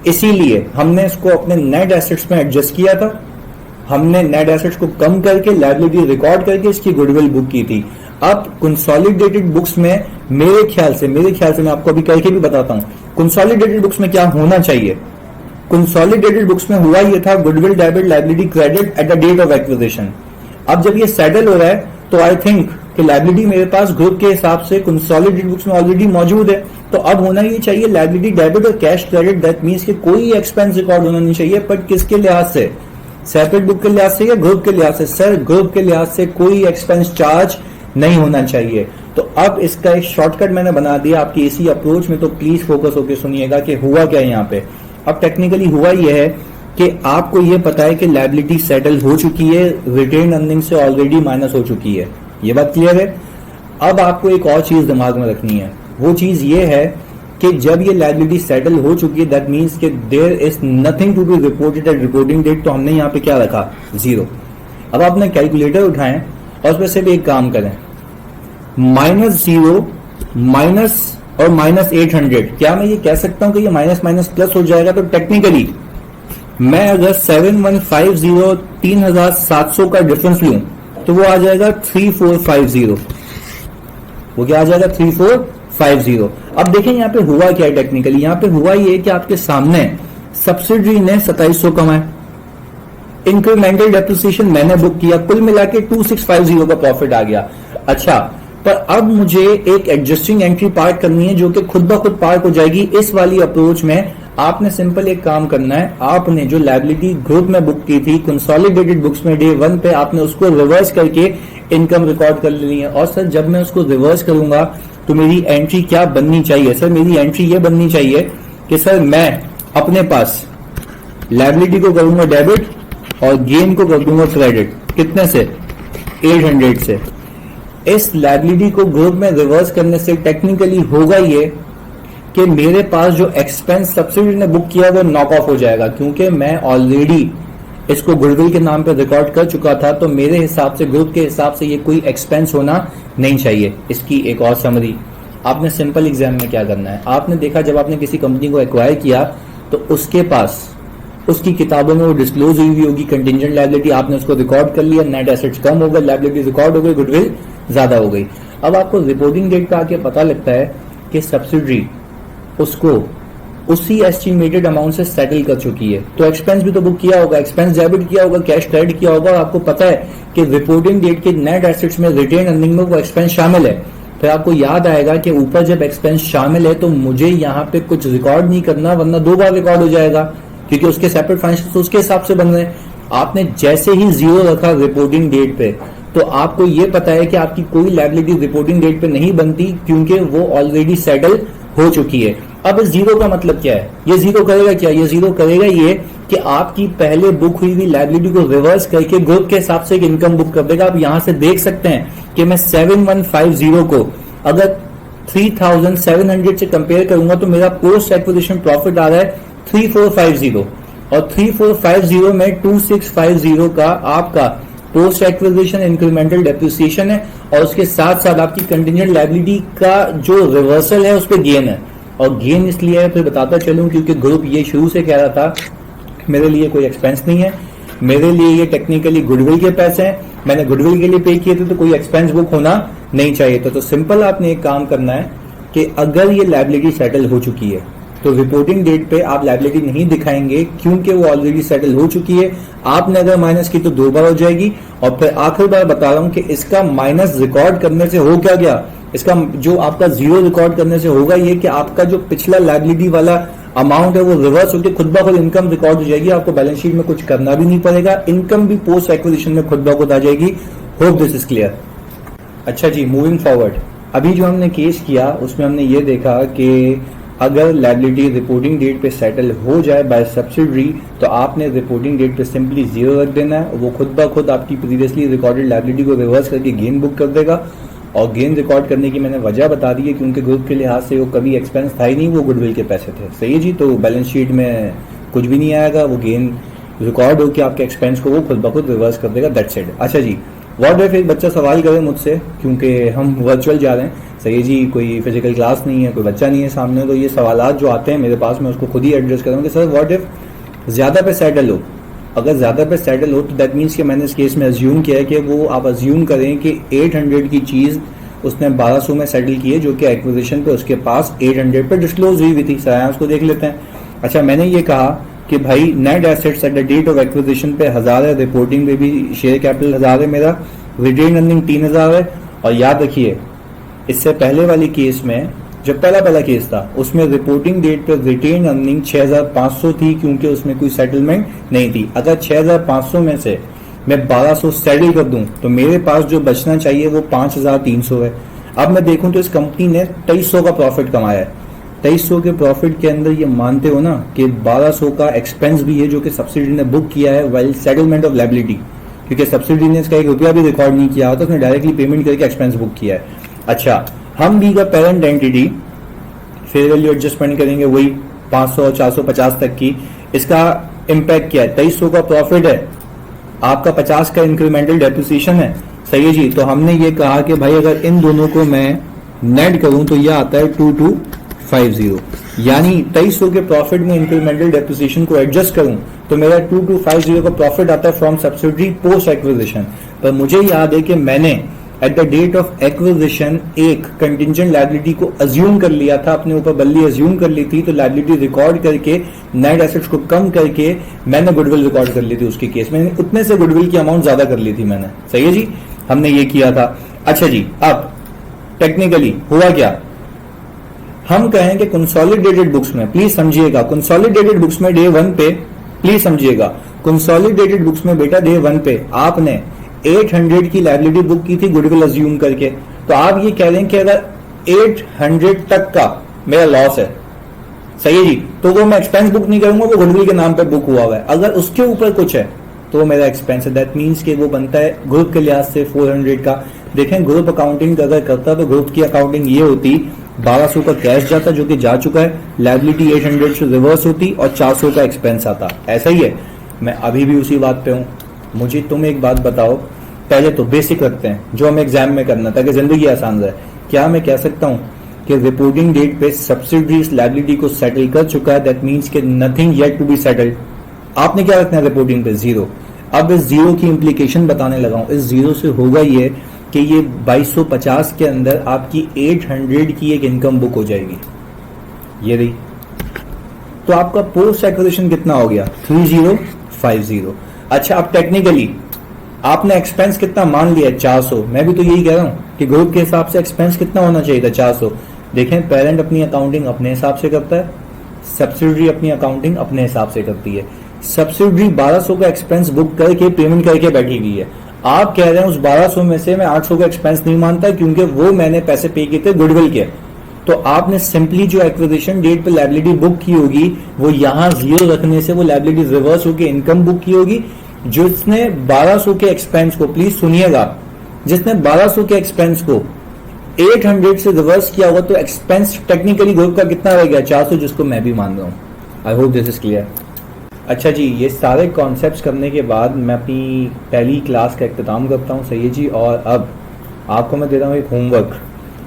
इसीलिए हमने इसको अपने नेट एसेट्स में एडजस्ट किया था, हमने नेट एसेट्स को कम करके लायबिलिटी रिकॉर्ड करके इसकी गुडविल बुक की थी। अब कंसोलिडेटेड बुक्स में मेरे ख्याल से मैं आपको अभी करके भी बताता हूं, कंसोलिडेटेड बुक्स में क्या होना चाहिए। कंसोलिडेटेड बुक्स में हुआ ये था goodwill debit liability credit at the date of acquisition. अब जब ये सेटल हो रहा है तो आई थिंक कि लायबिलिटी मेरे पास ग्रुप के हिसाब से कंसोलिडेटेड बुक्स में ऑलरेडी मौजूद है, तो अब होना ये चाहिए लायबिलिटी डेबिट और कैश क्रेडिट। दैट मींस कि कोई एक्सपेंस रिकॉर्ड होना नहीं चाहिए, बट किसके लिहाज से, सेपरेट बुक के लिहाज से या ग्रुप के लिहाज से? सर ग्रुप के लिहाज से कोई एक्सपेंस चार्ज नहीं होना चाहिए। तो अब इसका एक शॉर्टकट मैंने बना दिया आपकी इसी अप्रोच में, तो प्लीज फोकस होकर सुनिएगा कि हुआ क्या है यहाँ पे। अब टेक्निकली हुआ यह है कि आपको यह पता है कि लायबिलिटी सेटल हो चुकी है, रिटेन अर्निंग से ऑलरेडी माइनस हो चुकी है, ये बात क्लियर है। अब आपको एक और चीज दिमाग में रखनी है, वो चीज ये है कि जब ये लायबिलिटी सेटल हो चुकी है दैट मींस कि there is nothing to be reported at reporting date, तो हमने यहाँ पे क्या रखा, 0। अब आपने कैलकुलेटर उठाएं और उसमें से भी एक काम करें, -0 माइनस और -800, क्या मैं ये कह सकता हूं कि ये माइनस माइनस प्लस हो जाएगा? तो टेक्निकली मैं अगर 7150 3700 का डिफरेंस लूं तो वो आ जाएगा 3450, वो क्या आ जाएगा 3450। अब देखें यहाँ पे हुआ क्या है टेक्निकली, यहाँ पे हुआ ये कि आपके सामने सब्सिडी ने 2700 कमाए, इंक्रीमेंटल डेप्रिसिएशन मैंने बुक किया, कुल मिला के 2650 का प्रॉफिट आ गया। अच्छा, पर अब मुझे एक एडजस्टिंग एंट्री पार्ट करनी है जो कि खुद ब खुद पार्ट हो जाएगी। इस वाली अप्रोच में आपने सिंपल एक काम करना है, आपने जो लायबिलिटी ग्रुप में बुक की थी कंसोलिडेटेड बुक्स में डे 1 पे, आपने उसको रिवर्स करके इनकम रिकॉर्ड कर लेनी है। और सर जब मैं उसको रिवर्स करूंगा तो मेरी एंट्री क्या बननी चाहिए? सर मेरी एंट्री ये बननी चाहिए कि सर मैं अपने पास लायबिलिटी को करूंगा डेबिट और गेन को कर दूंगा क्रेडिट। कितने से? 800 से। इस लायबिलिटी को ग्रुप में रिवर्स करने से टेक्निकली होगा ये कि मेरे पास जो एक्सपेंस सब्सिडी ने बुक किया वो नॉक ऑफ हो जाएगा, क्योंकि मैं ऑलरेडी इसको गुडविल के नाम पे रिकॉर्ड कर चुका था। तो मेरे हिसाब से, ग्रुप के हिसाब से, ये कोई एक्सपेंस होना नहीं चाहिए। इसकी एक और समरी, आपने सिंपल एग्जाम में क्या करना है, आपने देखा जब आपने किसी कंपनी को एक्वायर किया तो उसके पास उसकी किताबों में वो डिस्क्लोज हुई होगी कंटिंजेंट लायबिलिटी, आपने उसको रिकॉर्ड कर लिया, नेट एसेट्स कम हो गए, लायबिलिटी रिकॉर्ड हो गई, गुडविल ज्यादा हो गई। अब आपको रिपोर्टिंग डेट का आके पता लगता है कि सब्सिडरी उसको उसी एस्टिमेटेड अमाउंट से सेटल कर चुकी है, तो एक्सपेंस भी तो बुक किया होगा, एक्सपेंस डेबिट किया होगा, कैश क्रेडिट किया होगा। आपको पता है कि रिपोर्टिंग डेट के नेट एसेट्स में रिटेन अर्निंग में वो एक्सपेंस शामिल है। फिर आपको याद आएगा कि ऊपर जब एक्सपेंस शामिल है तो मुझे यहाँ पे कुछ रिकॉर्ड नहीं करना, वरना 2 बार रिकॉर्ड हो जाएगा, क्योंकि उसके सेपरेट फाइनेंशियल उसके हिसाब से बन रहे हैं। आपने जैसे ही 0 रखा रिपोर्टिंग डेट पे, तो आपको ये पता है कि आपकी कोई लायबिलिटी रिपोर्टिंग डेट पे नहीं बनती, क्योंकि वो ऑलरेडी सेटल हो चुकी है। अब इस 0 का मतलब क्या है? ये 0 करेगा क्या? ये 0 करेगा ये कि आपकी पहले बुक हुई हुई लायबिलिटी को रिवर्स करके ग्रुप के हिसाब से एक इनकम बुक कर देगा। आप यहां से देख सकते हैं कि मैं 7150 को अगर 3700 से कंपेयर करूंगा तो मेरा पोस्ट एक्विजिशन प्रॉफिट आ रहा है 3450, और 3450 में 2650 का आपका पोस्ट एक्विजिशन इंक्रीमेंटल डेप्रिसिएशन है, और उसके साथ साथ आपकी कंटिजेंट लायबिलिटी का जो रिवर्सल है उस पर गेन है। और गेन इसलिए है, फिर बताता चलूं, क्योंकि ग्रुप ये शुरू से कह रहा था मेरे लिए कोई एक्सपेंस नहीं है, मेरे लिए ये टेक्निकली गुडविल के पैसे हैं, मैंने गुडविल के लिए पे किए थे, तो कोई एक्सपेंस बुक होना नहीं चाहिए था। तो सिंपल आपने एक काम करना है कि अगर ये लायबिलिटी सेटल हो चुकी है तो रिपोर्टिंग डेट पे आप लायबिलिटी नहीं दिखाएंगे, क्योंकि वो ऑलरेडी सेटल हो चुकी है। आपने अगर माइनस की तो 2 बार हो जाएगी। और फिर आखिर बार बता रहा हूं कि इसका माइनस रिकॉर्ड करने से हो क्या गया, इसका जो आपका 0 रिकॉर्ड करने से होगा ये कि आपका जो पिछला लायबिलिटी वाला अमाउंट है वो रिवर्स होकर खुद ब खुद इनकम रिकॉर्ड हो जाएगी। आपको बैलेंस शीट में कुछ करना भी नहीं पड़ेगा, इनकम भी पोस्ट एक्विजिशन में खुद ब खुद आ जाएगी। Hope this is clear. अच्छा जी, मूविंग फॉरवर्ड, अभी जो हमने केस किया उसमें हमने ये देखा कि अगर लायबिलिटी रिपोर्टिंग डेट पे सेटल हो जाए बाय सब्सिडरी, तो आपने रिपोर्टिंग डेट पे सिंपली 0 रख देना है। वो खुद ब खुद आपकी प्रीवियसली रिकॉर्डेड लायबिलिटी को रिवर्स करके गेन बुक कर देगा। और गेन रिकॉर्ड करने की मैंने वजह बता दी है, क्योंकि ग्रुप के लिहाज से वो कभी एक्सपेंस था ही नहीं, वो गुडविल के पैसे थे। सही है जी, तो बैलेंस शीट में कुछ भी नहीं आएगा, वो गेन रिकॉर्ड होकर आपके एक्सपेंस को वो खुद ब खुद रिवर्स कर देगा। That's it. अच्छा जी, व्हाट इफ एक बच्चा सवाल करे मुझसे, क्योंकि हम वर्चुअल जा रहे हैं, सही है जी, कोई फिजिकल क्लास नहीं है, कोई बच्चा नहीं है सामने, तो ये सवालात जो आते हैं मेरे पास मैं उसको खुद ही एड्रेस करूँगा कि सर व्हाट इफ ज्यादा पे सेटल हो। अगर ज्यादा पे सेटल हो तो दैट मीन्स कि मैंने इस केस में अज्यूम किया है कि वो, आप अज्यूम करें कि 800 की चीज उसने 1200 में सेटल की है, जो कि एक्विजिशन पे उसके पास 800 पे डिस्क्लोज हुई थी। सर उसको देख लेते हैं। अच्छा, मैंने ये कहा कि भाई net assets at the date of acquisition पे 1000 है, रिपोर्टिंग पे भी शेयर कैपिटल 1000 है, मेरा रिटेन अर्निंग 3000 है। और याद रखिए, इससे पहले वाली केस में जो पहला केस था उसमें रिपोर्टिंग डेट पे रिटेन अर्निंग 6500 थी, क्योंकि उसमें कोई सेटलमेंट नहीं थी। अगर 6500 में से मैं 1200 सेटल कर दूं तो मेरे पास जो बचना चाहिए वो 5300 है। अब मैं देखूं तो इस कंपनी ने 2300 का प्रॉफिट कमाया है। 2300 के प्रॉफिट के अंदर ये मानते हो ना कि 1200 का एक्सपेंस भी है जो कि सब्सिडी ने बुक किया है वाइल सेटलमेंट ऑफ लायबिलिटी, क्योंकि सब्सिडी ने इसका 1 रुपया भी रिकॉर्ड नहीं किया होता, उसने डायरेक्टली पेमेंट करके एक्सपेंस बुक किया है। अच्छा, हम भी का parent entity fair value adjustment करेंगे वही 500 450 तक की। इसका इम्पैक्ट क्या है? 2300 का प्रॉफिट है, आपका 50 का इंक्रीमेंटल डेप्रिसिएशन है। सही है जी, तो हमने ये कहा कि भाई अगर इन दोनों को मैं नेट करूं तो यह आता है 2250, यानी 2300 के प्रॉफिट में इंक्रीमेंटल डेप्रिसिएशन को एडजस्ट करूं तो मेरा 2250 का प्रॉफिट आता है फ्रॉम सब्सिडरी पोस्ट एक्विजिशन। पर मुझे याद है कि मैंने at the date of acquisition एक कंटिजेंट लायबिलिटी को अज्यूम कर लिया था, अपने ऊपर बल्ली अज्यूम कर ली थी, तो लायबिलिटी रिकॉर्ड करके नेट एसेट्स को कम करके मैंने गुडविल रिकॉर्ड कर ली थी उसके केस में, उतने से गुडविल की अमाउंट ज्यादा कर ली थी मैंने। सही है जी, हमने ये किया था। अच्छा जी, अब टेक्निकली हुआ क्या, हम कहें कि कंसोलिडेटेड बुक्स में, प्लीज समझिएगा, कंसोलिडेटेड बुक्स में डे 1 पे, प्लीज समझिएगा, कंसोलिडेटेड बुक्स में बेटा डे 1 पे आपने 800 की लायबिलिटी बुक की थी गुडविल अज्यूम करके। तो आप ये कह रहे हैं कि अगर 800 तक का मेरा लॉस है, सही है जी, तो वो मैं एक्सपेंस बुक नहीं करूंगा, वो गुडविल के नाम पे बुक हुआ हुआ है। अगर उसके ऊपर कुछ है तो वो मेरा एक्सपेंस है। दैट मीन्स कि वो बनता है ग्रुप के लिहाज से 400 का। देखें ग्रुप अकाउंटिंग अगर करता तो ग्रुप की अकाउंटिंग ये होती 1200 का कैश जाता जो कि जा चुका है, लायबिलिटी 800 से रिवर्स होती और 400 का एक्सपेंस आता। ऐसा ही है, मैं अभी भी उसी बात पे हूं। मुझे तुम एक बात बताओ, पहले तो बेसिक रखते हैं जो हमें एग्जाम में करना ताकि जिंदगी आसान रहे। क्या मैं कह सकता हूं कि रिपोर्टिंग डेट पे सब्सिडरी इस लायबिलिटी को सेटल कर चुका है? दैट मीन्स कि nothing yet to be settled. आपने क्या रखना है रिपोर्टिंग पे? जीरो। अब इस जीरो की इंप्लीकेशन बताने लगा हूं। इस जीरो से होगा ये कि ये 2250 के अंदर आपकी 800 की एक इनकम बुक हो जाएगी, ये रही। तो आपका पोस्ट एक्विजिशन कितना हो गया? 3050। अच्छा, अब टेक्निकली आपने एक्सपेंस कितना मान लिया? 400। मैं भी तो यही कह रहा हूं कि ग्रुप के हिसाब से एक्सपेंस कितना होना चाहिए था? 400। देखें, पेरेंट अपनी अकाउंटिंग अपने हिसाब से करता है, सब्सिडरी अपनी अकाउंटिंग अपने हिसाब से करती है। सब्सिडरी 1200 का एक्सपेंस बुक करके पेमेंट करके बैठी हुई है। आप कह रहे हैं उस 1200 में से मैं 800 का एक्सपेंस नहीं मानता क्योंकि वो मैंने पैसे पे किए थे गुडविल के। तो आपने सिंपली जो एक्विजिशन डेट पे लायबिलिटी बुक की होगी वो यहां जीरो रखने से वो लायबिलिटी रिवर्स होकर इनकम बुक की होगी। जिसने 1200 के एक्सपेंस को, प्लीज सुनिएगा, जिसने 1200 के एक्सपेंस को 800 से रिवर्स किया होगा तो एक्सपेंस टेक्निकली ग्रुप का कितना रह गया? 400, जिसको मैं भी मान रहा हूं। I hope this is clear. अच्छा जी, ये सारे कॉन्सेप्ट्स करने के बाद मैं अपनी पहली क्लास का इख्तिताम करता हूँ, सही है जी। और अब आपको मैं दे रहा हूँ एक होमवर्क,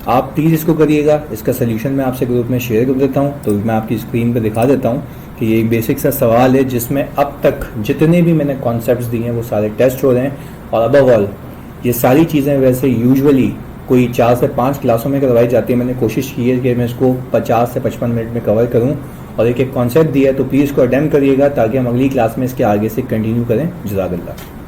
आप प्लीज़ इसको करिएगा। इसका सोल्यूशन मैं आपसे ग्रुप में शेयर कर देता हूँ, तो मैं आपकी स्क्रीन पे दिखा देता हूँ कि ये एक बेसिक सा सवाल है जिसमें अब तक जितने भी मैंने कॉन्सेप्ट्स दिए हैं वो सारे टेस्ट हो रहे हैं। और अबव ऑल ये सारी चीज़ें वैसे यूजुअली कोई 4 से 5 क्लासों में करवाई जाती है। मैंने कोशिश की है कि मैं इसको 50 से 55 मिनट में कवर करूँ और एक एक कॉन्सेप्ट दिया है, तो प्लीज़ इसको अटेम्प्ट करिएगा ताकि हम अगली क्लास में इसके आगे से कंटिन्यू करें। जज़ाकल्लाह।